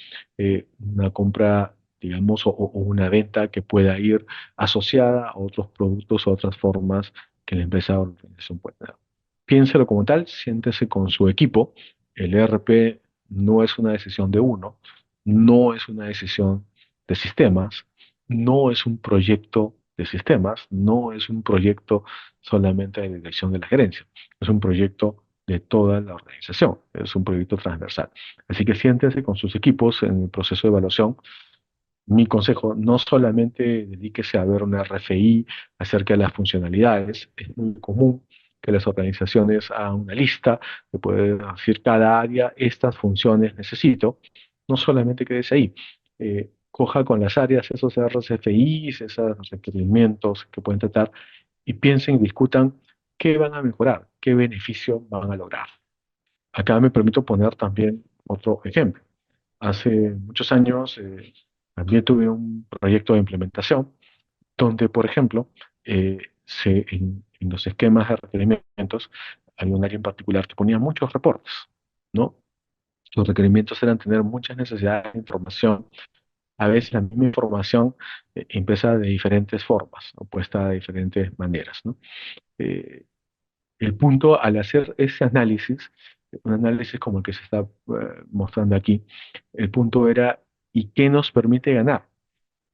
una compra, digamos, o una venta que pueda ir asociada a otros productos o otras formas que la empresa o la organización pueda tener. Piénselo como tal, siéntese con su equipo. El ERP no es una decisión de uno, no es una decisión de sistemas, no es un proyecto de sistemas, no es un proyecto solamente de dirección de la gerencia, es un proyecto de toda la organización, es un proyecto transversal. Así que siéntese con sus equipos en el proceso de evaluación. Mi consejo, no solamente dedíquese a ver una RFI acerca de las funcionalidades, es muy común que las organizaciones hagan una lista que puede decir cada área, estas funciones necesito, no solamente quédese ahí, coja con las áreas esos RFIs, esos requerimientos que pueden tratar y piensen y discutan qué van a mejorar, qué beneficio van a lograr. Acá me permito poner también otro ejemplo. Hace muchos años también tuve un proyecto de implementación donde, por ejemplo, en los esquemas de requerimientos había un área en particular que ponía muchos reportes, ¿no? Los requerimientos eran tener muchas necesidades de información. A veces la misma información impresa de diferentes formas, o puesta de diferentes maneras, ¿no? Eh, el punto al hacer ese análisis, un análisis como el que se está mostrando aquí, el punto era, ¿y qué nos permite ganar?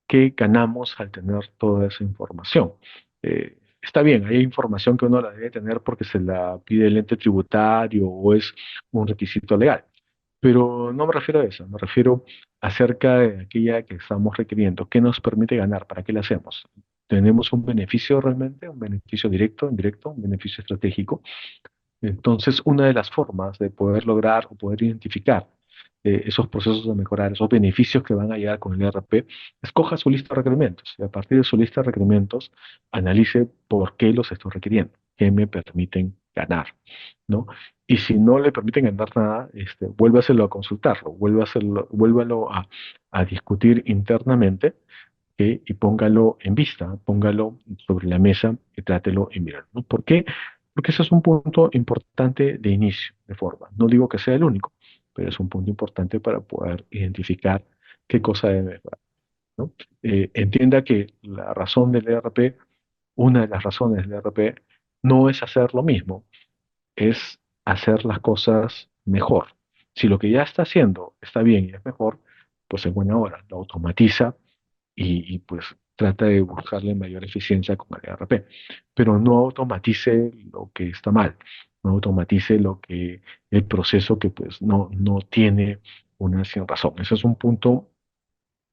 ¿Qué ganamos al tener toda esa información? Está bien, hay información que uno la debe tener porque se la pide el ente tributario o es un requisito legal, pero no me refiero a eso, me refiero acerca de aquella que estamos requiriendo. ¿Qué nos permite ganar? ¿Para qué la hacemos? ¿Tenemos un beneficio realmente? ¿Un beneficio directo, indirecto, un beneficio estratégico? Entonces, una de las formas de poder lograr o poder identificar esos procesos de mejorar, esos beneficios que van a llegar con el ERP, escoja su lista de requerimientos y a partir de su lista de requerimientos analice por qué los estoy requiriendo, qué me permiten ganar, ¿no? Y si no le permiten ganar nada, vuélvaselo a consultarlo, vuélvalo a discutir internamente y póngalo en vista, póngalo sobre la mesa y trátelo en mirar, ¿no? ¿Por qué? Porque ese es un punto importante de inicio, de forma. No digo que sea el único, pero es un punto importante para poder identificar qué cosa debe mejorar, ¿no? Entienda que la razón del ERP, una de las razones del ERP, no es hacer lo mismo, es hacer las cosas mejor. Si lo que ya está haciendo está bien y es mejor, pues en buena hora, lo automatiza pues trata de buscarle mayor eficiencia con el ERP. Pero no automatice lo que está mal, no automatice el proceso que pues no tiene una sin razón. Ese es un punto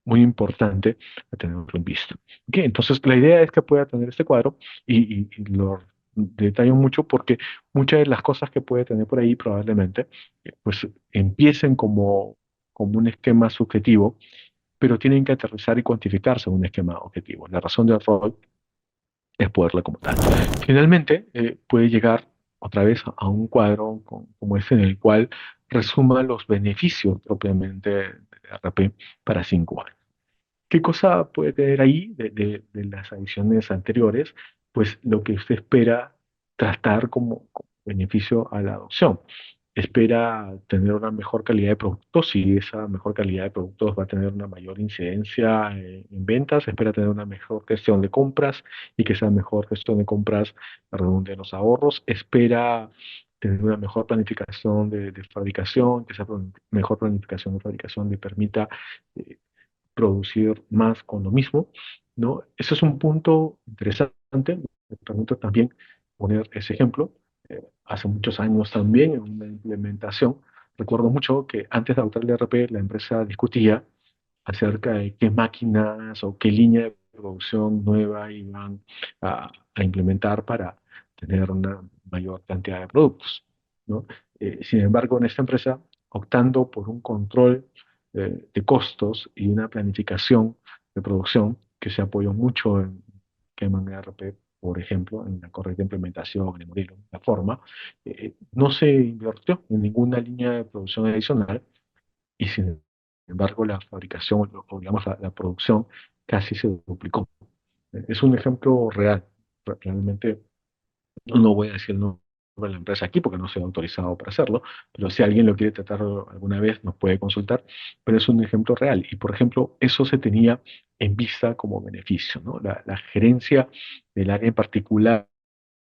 muy importante a tenerlo en vista. Ok, entonces, la idea es que pueda tener este cuadro y lo detallo mucho porque muchas de las cosas que puede tener por ahí probablemente pues empiecen como un esquema subjetivo, pero tienen que aterrizar y cuantificarse en un esquema objetivo. La razón de Roy es poderla como tal. Finalmente, puede llegar otra vez a un cuadro como este en el cual resuma los beneficios propiamente de RP para 5 años. ¿Qué cosa puede tener ahí de las adiciones anteriores? Pues lo que usted espera tratar como beneficio a la adopción. Espera tener una mejor calidad de productos y esa mejor calidad de productos va a tener una mayor incidencia en ventas. Espera tener una mejor gestión de compras y que esa mejor gestión de compras redunde en los ahorros. Espera tener una mejor planificación de fabricación, que esa mejor planificación de fabricación le permita eh, producir más con lo mismo, ¿no? Ese es un punto interesante. Me permito también poner ese ejemplo. Hace muchos años también, en una implementación, recuerdo mucho que antes de adoptar el ERP, la empresa discutía acerca de qué máquinas o qué línea de producción nueva iban a implementar para tener una mayor cantidad de productos, ¿no? Sin embargo, en esta empresa, optando por un control de costos y una planificación de producción que se apoyó mucho en Keyman ERP, por ejemplo, en la correcta implementación, en morir la forma, no se invirtió en ninguna línea de producción adicional y sin embargo la fabricación o digamos la producción casi se duplicó. Es un ejemplo real. Realmente no voy a decir el nombre de la empresa aquí porque no soy autorizado para hacerlo, pero si alguien lo quiere tratar alguna vez nos puede consultar, pero es un ejemplo real. Y por ejemplo, eso se tenía en vista como beneficio, ¿no? La gerencia del área en particular,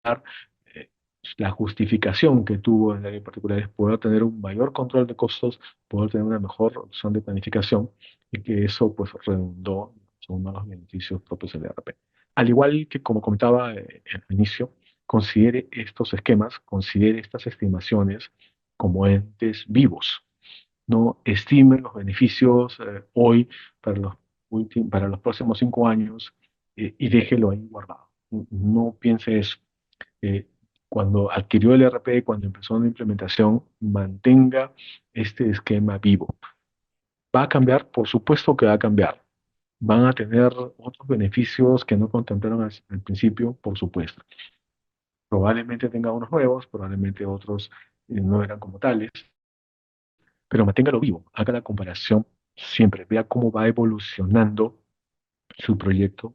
eh, la justificación que tuvo en el área en particular es poder tener un mayor control de costos, poder tener una mejor opción de planificación y que eso pues redundó en uno de los beneficios propios del ERP. Al igual que como comentaba al inicio, considere estos esquemas, considere estas estimaciones como entes vivos. No estime los beneficios hoy para para los próximos 5 años y déjelo ahí guardado. No piense eso. eh, Cuando adquirió el ERP, cuando empezó la implementación, mantenga este esquema vivo. ¿Va a cambiar? Por supuesto que va a cambiar. ¿Van a tener otros beneficios que no contemplaron al principio? Por supuesto. Probablemente tenga unos nuevos, probablemente otros no eran como tales, pero manténgalo vivo. Haga la comparación siempre. Vea cómo va evolucionando su proyecto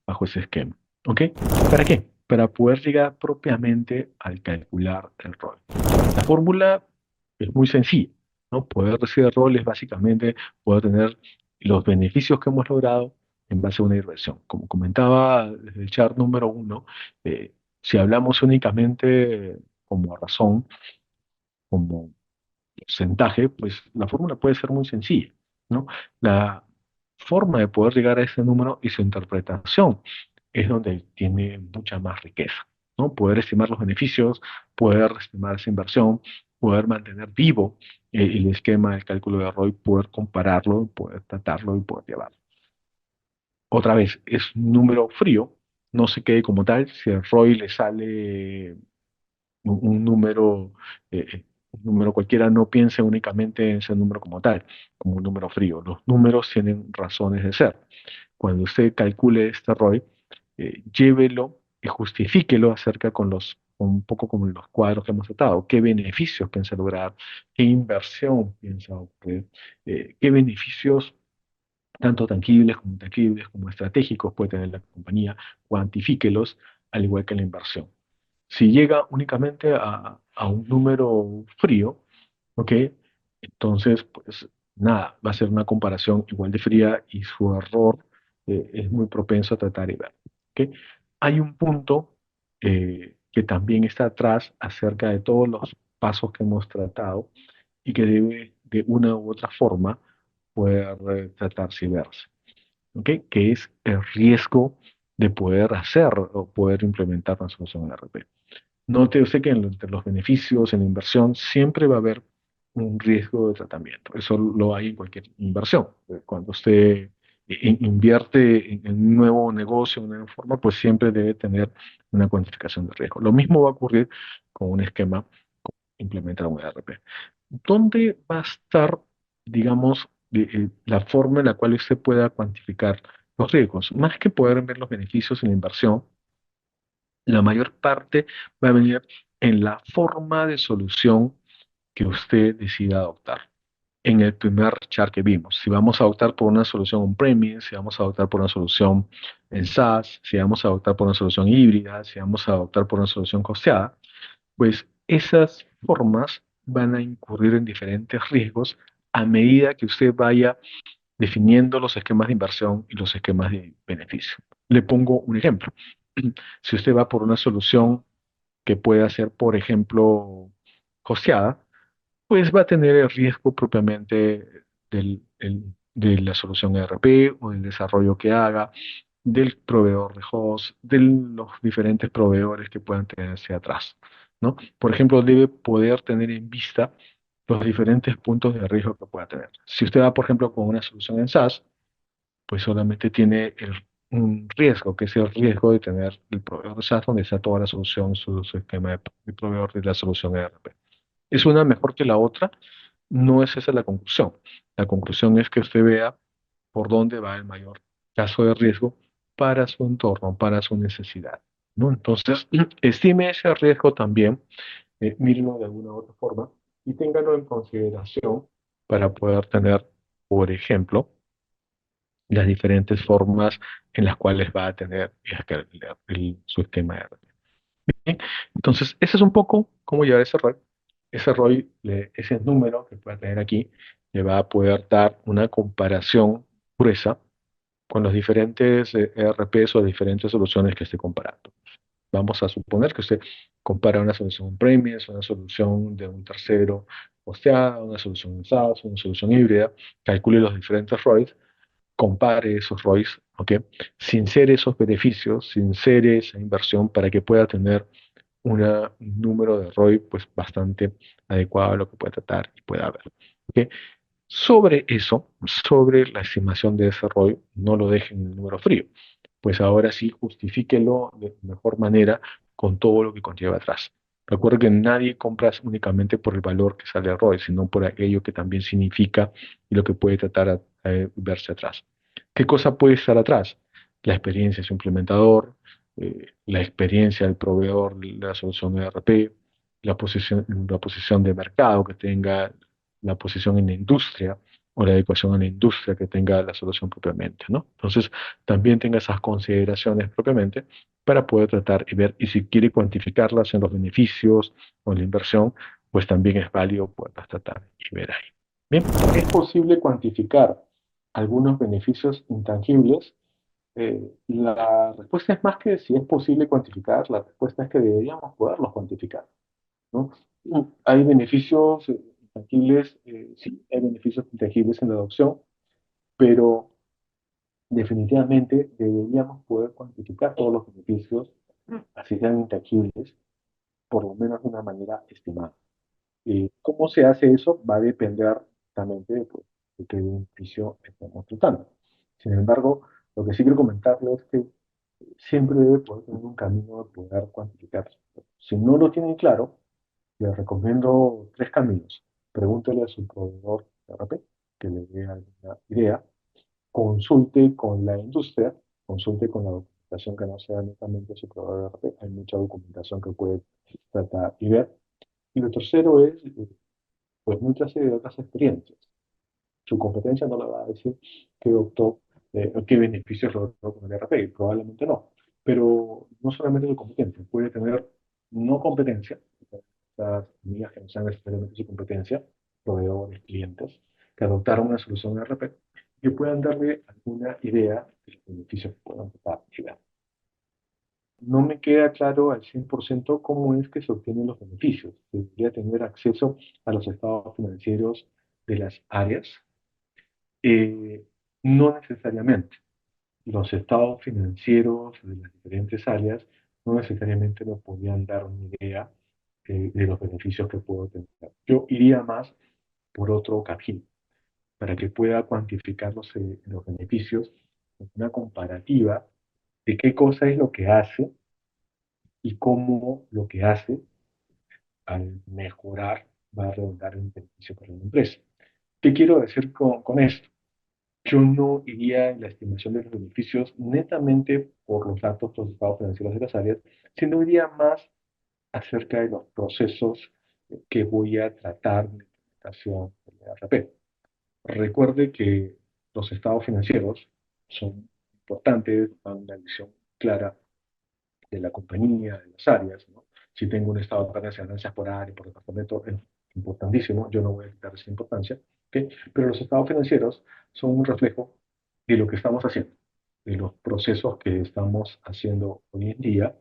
bajo ese esquema. ¿Ok? ¿Para qué? Para poder llegar propiamente al calcular el rol. La fórmula es muy sencilla, ¿no? Poder recibir roles básicamente, poder tener los beneficios que hemos logrado en base a una inversión. Como comentaba desde el chart número 1, si hablamos únicamente como razón, como porcentaje, pues la fórmula puede ser muy sencilla, ¿no? La forma de poder llegar a ese número y su interpretación es donde tiene mucha más riqueza, ¿no? Poder estimar los beneficios, poder estimar esa inversión, poder mantener vivo el esquema del cálculo de ROI, poder compararlo, poder tratarlo y poder llevarlo. Otra vez, es un número frío, no se quede como tal, si el ROI le sale un número, un número cualquiera, no piense únicamente en ese número como tal, como un número frío. Los números tienen razones de ser. Cuando usted calcule este ROI, llévelo y justifíquelo acerca un poco como los cuadros que hemos tratado. ¿Qué beneficios piensa lograr? ¿Qué inversión piensa obtener? ¿Qué beneficios tanto tangibles como intangibles como estratégicos puede tener la compañía? Cuantifíquelos al igual que la inversión. Si llega únicamente a un número frío, ¿ok? Entonces, pues nada, va a ser una comparación igual de fría y su error es muy propenso a tratar y ver. ¿Ok? Hay un punto que también está atrás acerca de todos los pasos que hemos tratado y que debe de una u otra forma poder tratarse y verse. ¿Ok? Que es el riesgo de poder hacer o poder implementar una solución en RP. Note usted que entre los beneficios en la inversión siempre va a haber un riesgo de tratamiento. Eso lo hay en cualquier inversión. Cuando usted invierte en un nuevo negocio, una nueva forma, pues siempre debe tener una cuantificación de riesgo. Lo mismo va a ocurrir con un esquema implementado en un ERP. ¿Dónde va a estar, digamos, la forma en la cual usted pueda cuantificar los riesgos? Más que poder ver los beneficios en la inversión, la mayor parte va a venir en la forma de solución que usted decida adoptar. En el primer chart que vimos, si vamos a optar por una solución on-premise, si vamos a optar por una solución en SaaS, si vamos a optar por una solución híbrida, si vamos a optar por una solución costeada, pues esas formas van a incurrir en diferentes riesgos a medida que usted vaya definiendo los esquemas de inversión y los esquemas de beneficio. Le pongo un ejemplo. Si usted va por una solución que pueda ser, por ejemplo, costeada, pues va a tener el riesgo propiamente de la solución ERP o del desarrollo que haga, del proveedor de host, de los diferentes proveedores que puedan tenerse atrás, ¿no? Por ejemplo, debe poder tener en vista los diferentes puntos de riesgo que pueda tener. Si usted va, por ejemplo, con una solución en SaaS, pues solamente tiene un riesgo, que es el riesgo de tener el proveedor de SaaS donde está toda la solución, su esquema de proveedor de la solución ERP. ¿Es una mejor que la otra? No es esa la conclusión. La conclusión es que usted vea por dónde va el mayor caso de riesgo para su entorno, para su necesidad, ¿no? Entonces, estime ese riesgo también, mírelo de alguna u otra forma y téngalo en consideración para poder tener, por ejemplo, las diferentes formas en las cuales va a tener su esquema de red. Bien, entonces, ese es un poco cómo llevar ese ROI. Ese ROI, ese número que pueda tener aquí, le va a poder dar una comparación gruesa con los diferentes ERPs o diferentes soluciones que esté comparando. Vamos a suponer que usted compara una solución premise, una solución de un tercero hosteada, una solución SaaS, una solución híbrida, calcule los diferentes ROIs, compare esos ROIs, ¿ok? Sin ser esos beneficios, sin ser esa inversión para que pueda tener un número de ROI pues bastante adecuado a lo que puede tratar y pueda haber. ¿Ok? Sobre eso, sobre la estimación de ese ROI, no lo dejen en el número frío, pues ahora sí justifíquelo de mejor manera con todo lo que conlleva atrás. Recuerda que nadie compra únicamente por el valor que sale al ROI, sino por aquello que también significa y lo que puede tratar a verse atrás. ¿Qué cosa puede estar atrás? La experiencia de su implementador, la experiencia del proveedor de la solución ERP, la posición de mercado que tenga, la posición en la industria o la adecuación a la industria que tenga la solución propiamente, ¿no? Entonces, también tenga esas consideraciones propiamente para poder tratar y ver, y si quiere cuantificarlas en los beneficios o en la inversión, pues también es válido poderlas tratar y ver ahí. Bien, ¿es posible cuantificar algunos beneficios intangibles? La respuesta es más que si es posible cuantificar, la respuesta es que deberíamos poderlos cuantificar, ¿no? Hay beneficios intangibles, sí, hay beneficios intangibles en la adopción, pero definitivamente deberíamos poder cuantificar todos los beneficios, así sean intangibles, por lo menos de una manera estimada. ¿Cómo se hace eso? Va a depender también pues, de qué beneficio estamos tratando. Sin embargo, lo que sí quiero comentarles es que siempre debe poder tener un camino de poder cuantificar. Si no lo tienen claro, les recomiendo tres caminos. Pregúntele a su proveedor de RP que le dé alguna idea. Consulte con la industria, consulte con la documentación que no sea netamente su proveedor de RP. Hay mucha documentación que puede tratar y ver. Y lo tercero es, pues, muchas de otras experiencias. Su competencia no le va a decir qué optó, qué beneficios logró con el RP, probablemente no. Pero no solamente su competencia, puede tener no competencia, las amigas que no sean necesariamente su competencia, proveedores, clientes, que adoptaron una solución de RP, que puedan darle alguna idea de los beneficios que puedan dar. No me queda claro al 100% cómo es que se obtienen los beneficios. Debería tener acceso a los estados financieros de las áreas. No necesariamente. Los estados financieros de las diferentes áreas no necesariamente nos podían dar una idea de los beneficios que puedo tener. Yo iría más por otro camino, para que pueda cuantificar los beneficios, una comparativa de qué cosa es lo que hace y cómo lo que hace al mejorar va a redundar en beneficio para la empresa. ¿Qué quiero decir con esto? Yo no iría en la estimación de los beneficios netamente por los datos, los estados financieros de las áreas, sino iría más acerca de los procesos que voy a tratar en la implementación del ERP. Recuerde que los estados financieros son importantes, dan una visión clara de la compañía, de las áreas, ¿no? Si tengo un estado de ganancias por área, por departamento, es importantísimo, yo no voy a quitar esa importancia, ¿ok? Pero los estados financieros son un reflejo de lo que estamos haciendo, de los procesos que estamos haciendo hoy en día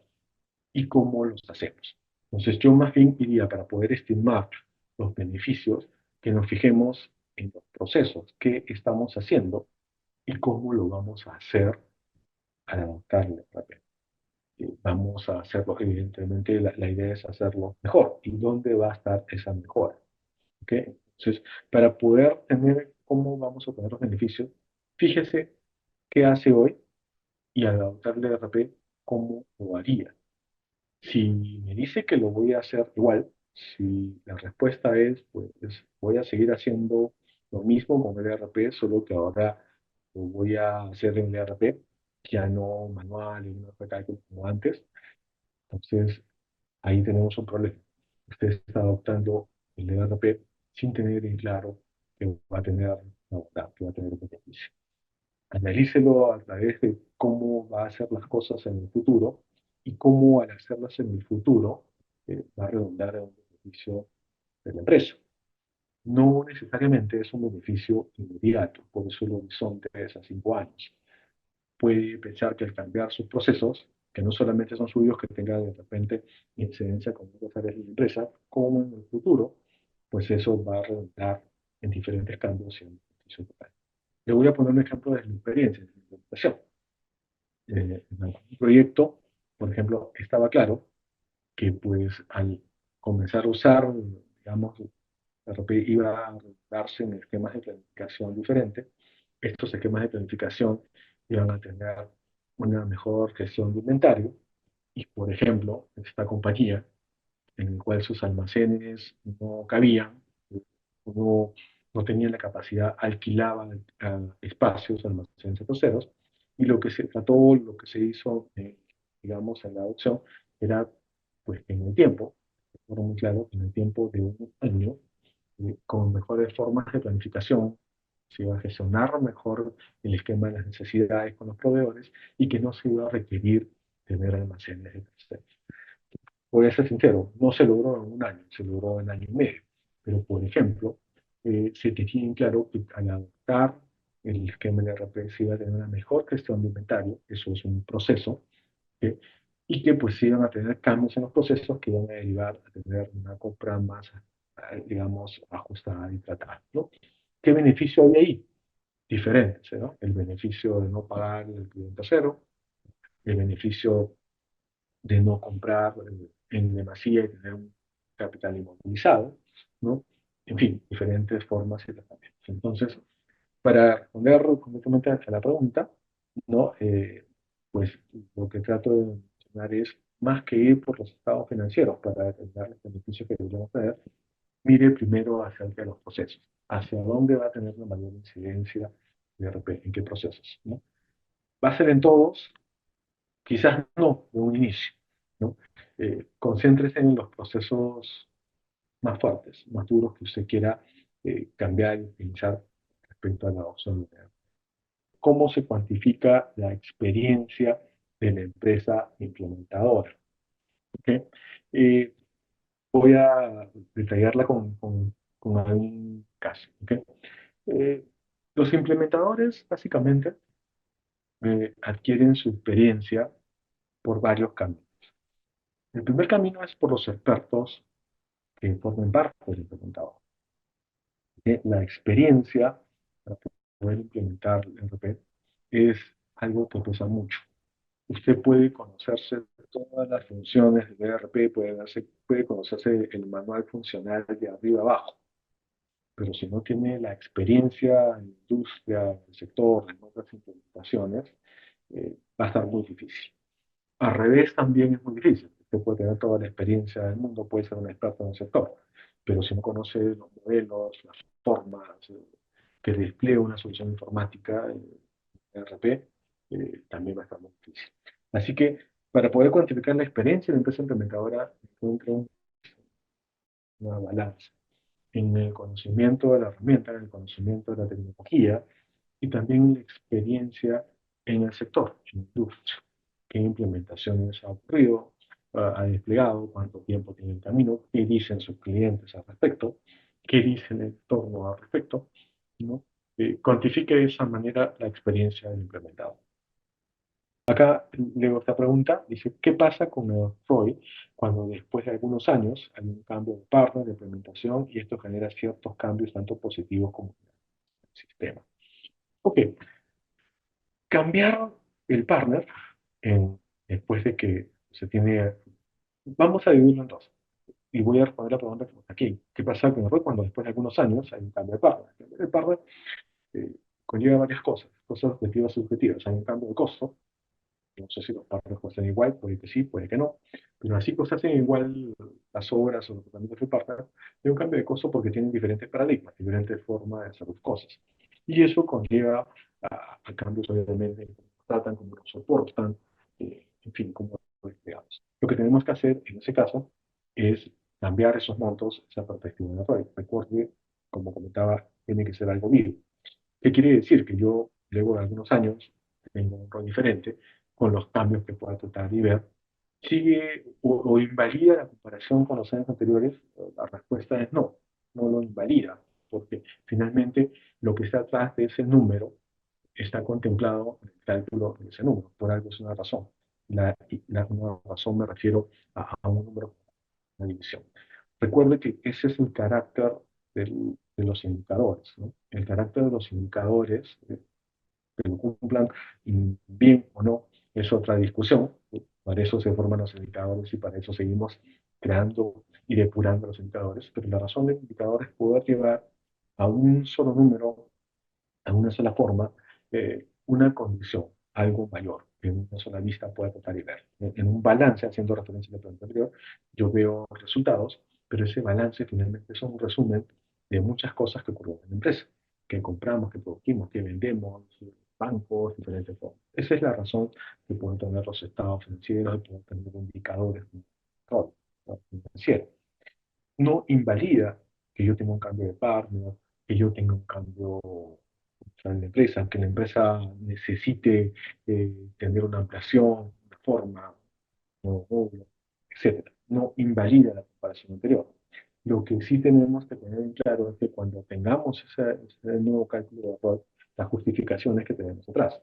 y cómo los hacemos. Entonces, yo más bien iría para poder estimar los beneficios que nos fijemos en los procesos que estamos haciendo y cómo lo vamos a hacer al adaptarlo rápido. Vamos a hacerlo, evidentemente la idea es hacerlo mejor. ¿Y dónde va a estar esa mejora? ¿Ok? Entonces, para poder tener cómo vamos a obtener los beneficios, fíjese qué hace hoy y al adaptarle de RP, cómo lo haría. Si me dice que lo voy a hacer igual, si la respuesta es, pues voy a seguir haciendo lo mismo con el ERP, solo que ahora lo voy a hacer en el ERP, ya no manual, en una cálculo como antes, entonces ahí tenemos un problema. Usted está adoptando el ERP sin tener en claro que va a tener la bondad, que va a tener un beneficio. Analícelo a través de cómo va a hacer las cosas en el futuro y cómo al hacerlas en el futuro va a redundar en un beneficio de la empresa. No necesariamente es un beneficio inmediato, por eso el horizonte es a 5 años. Puede pensar que al cambiar sus procesos, que no solamente son suyos, que tenga de repente incidencia con otras áreas de la empresa, como en el futuro, pues eso va a redundar en diferentes cambios y en beneficio total. Le voy a poner un ejemplo de mi experiencia en la implementación. En algún proyecto, por ejemplo, estaba claro que pues al comenzar a usar, digamos, de repente iba a darse en esquemas de planificación diferentes. Estos esquemas de planificación iban a tener una mejor gestión de inventario y, por ejemplo, esta compañía en el cual sus almacenes no cabían, no, no tenían la capacidad, alquilaban espacios, almacenes a terceros, y lo que se trató, lo que se hizo, digamos, en la adopción, era, pues, en el tiempo, recuerdo muy claro, en el tiempo de un año, con mejores formas de planificación, se iba a gestionar mejor el esquema de las necesidades con los proveedores y que no se iba a requerir tener almacenes de terceros. Voy a ser sincero, no se logró en un año, se logró en año y medio. Pero, por ejemplo, se tenía claro que al adoptar el esquema de RP se iba a tener una mejor gestión de inventario, eso es un proceso, ¿ok? Y que pues se iban a tener cambios en los procesos que iban a derivar a tener una compra más, digamos, ajustada y tratada, ¿no? ¿Qué beneficio hay ahí? Diferentes, ¿no? El beneficio de no pagar el cliente cero, el beneficio de no comprar en demasía y tener un capital inmovilizado, ¿no? En fin, diferentes formas y tratamientos. Entonces, para responder completamente a la pregunta, ¿no? Pues lo que trato de mencionar es, más que ir por los estados financieros para determinar los beneficios que deberíamos tener, mire primero acerca de los procesos, hacia dónde va a tener la mayor incidencia de repente, en qué procesos, ¿no? ¿Va a ser en todos? Quizás no, de un inicio, ¿no? Concéntrese en los procesos más fuertes, más duros que usted quiera cambiar y utilizar respecto a la opción nuclear. ¿Cómo se cuantifica la experiencia de la empresa implementadora? ¿Okay? Eh, Voy a detallarla con algún caso. ¿Okay? Eh, los implementadores básicamente adquieren su experiencia por varios caminos. El primer camino es por los expertos que formen parte del implementador. La experiencia para poder implementar el RP es algo que pesa mucho. Usted puede conocerse todas las funciones del ERP, puede conocerse el manual funcional de arriba abajo, pero si no tiene la experiencia en la industria, en el sector, en otras implementaciones, va a estar muy difícil. Al revés también es muy difícil. Usted puede tener toda la experiencia del mundo, puede ser un experto en el sector, pero si no conoce los modelos, las formas que despliega una solución informática, ERP, también va a estar muy difícil. Así que para poder cuantificar la experiencia, la empresa implementadora encuentra una balanza en el conocimiento de la herramienta, en el conocimiento de la tecnología y también la experiencia en el sector, en la industria. ¿Qué implementaciones ha ocurrido, ha desplegado, cuánto tiempo tiene en camino, qué dicen sus clientes al respecto, qué dice el entorno al respecto, ¿no? Cuantifique de esa manera la experiencia del implementado. Acá leo esta pregunta, dice, ¿qué pasa con el ROI cuando después de algunos años hay un cambio de partner, de implementación, y esto genera ciertos cambios tanto positivos como negativos en el sistema? Ok, cambiar el partner después de que se tiene... Vamos a dividirlo en dos. Y voy a responder la pregunta que está aquí. ¿Qué pasa con el ROI cuando después de algunos años hay un cambio de partner? El partner eh, conlleva varias cosas, cosas objetivas y subjetivas. Hay un cambio de costo. No sé si los partners cuestan igual, puede que sí, puede que no. Pero así cosas hacen igual las obras o los tratamientos del partner, hay un cambio de costo porque tienen diferentes paradigmas, diferentes formas de hacer las cosas. Y eso conlleva a cambios, obviamente, en cómo nos tratan, cómo nos soportan, en fin, cómo nos desplegamos. Lo que tenemos que hacer en ese caso es cambiar esos montos, esa perspectiva de la ROI. Recuerde, como comentaba, tiene que ser algo vivo. ¿Qué quiere decir? Que yo, luego de algunos años, tengo un rol diferente con los cambios que pueda tratar y ver. ¿Sigue o invalida la comparación con los años anteriores? La respuesta es no, no lo invalida, porque finalmente lo que está atrás de ese número está contemplado en el cálculo de ese número. Por algo es una razón. Una razón me refiero a un número, una división. Recuerde que ese es el carácter de los indicadores, ¿no? El carácter de los indicadores, que lo cumplan bien o no, es otra discusión. Para eso se forman los indicadores y para eso seguimos creando y depurando los indicadores. Pero la razón del indicador es poder llevar a un solo número, a una sola forma, una condición, algo mayor, que en una sola vista pueda tratar y ver. En un balance, haciendo referencia a la pregunta anterior, yo veo resultados, pero ese balance finalmente es un resumen de muchas cosas que ocurren en la empresa, que compramos, que producimos, que vendemos, bancos, diferentes formas. Esa es la razón de poder tener los estados financieros, de poder tener indicadores financieros. No invalida que yo tenga un cambio de partner, que yo tenga un cambio en la empresa, que la empresa necesite tener una ampliación, una forma, un módulo, etcétera. No invalida la comparación anterior. Lo que sí tenemos que tener en claro es que cuando tengamos ese nuevo cálculo de error, las justificaciones que tenemos atrás.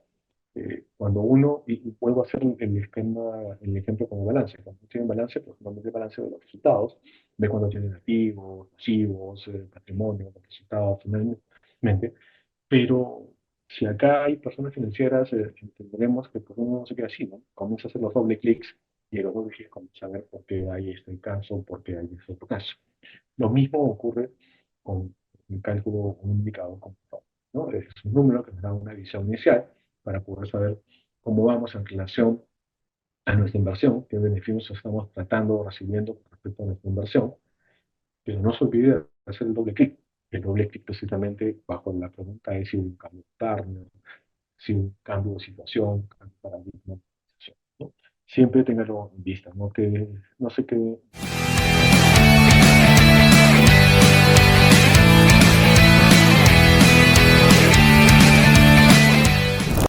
Cuando uno, y vuelvo a hacer el esquema, el ejemplo con el balance, cuando uno tiene un balance, pues normalmente el balance de los resultados, ve cuando tiene activos, pasivos, patrimonio, los resultados finalmente, pero si acá hay personas financieras, entenderemos que pues uno no se queda así, ¿no? Comienza a hacer los doble clics y los doble clics comienza a ver por qué hay este caso, por qué hay este otro caso. Lo mismo ocurre con un cálculo, un indicador computado, ¿no? Es un número que nos da una visión inicial para poder saber cómo vamos en relación a nuestra inversión, qué beneficios estamos tratando o recibiendo con respecto a nuestra inversión, pero no se olvide de hacer el doble clic. El doble clic precisamente bajo la pregunta es si hubo un cambio de partner, si hubo un cambio de situación, un cambio de paradigma, ¿no? Siempre téngalo en vista, no, que, no se quede